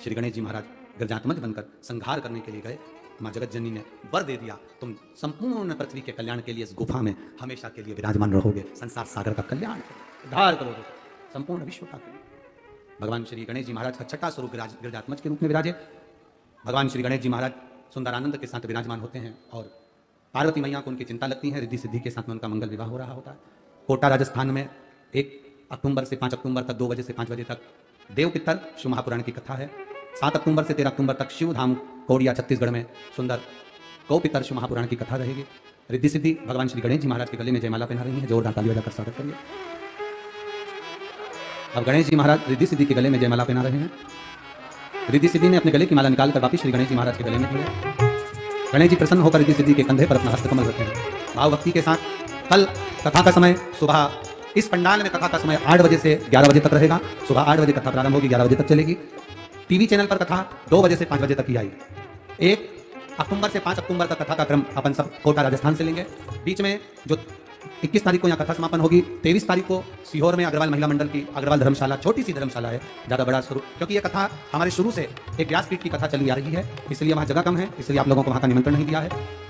श्री गणेश जी महाराज गिरजात्मज बनकर संहार करने के लिए गए। मां जगत जननी ने वर दे दिया, तुम संपूर्ण पृथ्वी के कल्याण के लिए इस गुफा में हमेशा के लिए विराजमान रहोगे, संसार सागर का कल्याण करोगे, उद्धार करोगे, संपूर्ण विश्व का। भगवान श्री गणेश जी महाराज का छठा स्वरूप गिरजात्मज के रूप में विराजे। भगवान श्री गणेश जी महाराज सुंदरानंद के साथ विराजमान होते हैं, और पार्वती मैया को उनकी चिंता लगती है। रिद्धि सिद्धि के साथ में उनका मंगल विवाह हो रहा होता है। कोटा राजस्थान में 1 अक्टूबर से 5 अक्टूबर तक 2 बजे से 5 बजे तक देव पितर शिव महापुराण की कथा है। 7 अक्टूबर से 13 अक्टूबर तक शिव धाम कोडिया छत्तीसगढ़ में सुंदर गौ पितर शिव महापुराण की कथा रहेगी। रिद्धि सिद्धि भगवान श्री गणेश जी महाराज के गले में जयमाला पहना रही है। जोरदार ताली बजाकर स्वागत करिए। अब गणेश जी महाराज रिद्धि सिद्धि के गले में जयमाला पहना रहे हैं। रिद्धि सिद्धि ने अपने गले की माला निकालकर वापिस श्री गणेश जी महाराज के गले में दिया। गणेश जी प्रसन्न होकर रिद्धि सिद्धि के कंधे पर अपना हस्तकमल रखते हैं। भाव भक्ति के साथ कल कथा का समय सुबह इस पंडाल में कथा का समय 8 बजे से 11 बजे तक रहेगा। सुबह 8 बजे कथा प्रारंभ होगी, 11 बजे तक चलेगी। टीवी चैनल पर कथा 2 बजे से 5 बजे तक ही आएगी। 1 अक्टूबर से 5 अक्टूबर तक कथा का क्रम अपन सब कोटा राजस्थान से लेंगे। बीच में जो 21 तारीख को यहाँ कथा समापन होगी, 23 तारीख को सीहोर में अग्रवाल महिला मंडल की अग्रवाल धर्मशाला, छोटी सी धर्मशाला है, ज़्यादा बड़ा स्वरूप, क्योंकि ये कथा हमारे शुरू से एक व्यासपीठ की कथा चली आ रही है, इसलिए वहाँ जगह कम है, इसलिए आप लोगों को वहाँ का निमंत्रण नहीं दिया है।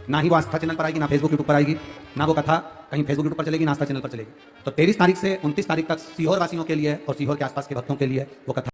ना ही वो आस्था चैनल पर आएगी, ना फेसबुक यूट्यूब पर आएगी, ना वो कथा कहीं फेसबुक यूट्यूब पर चलेगी, ना आस्था चैनल पर चलेगी। तो 23 तारीख से 29 तारीख तक सीहोर वासियों के लिए और सीहोर के आसपास के भक्तों के लिए वो कथा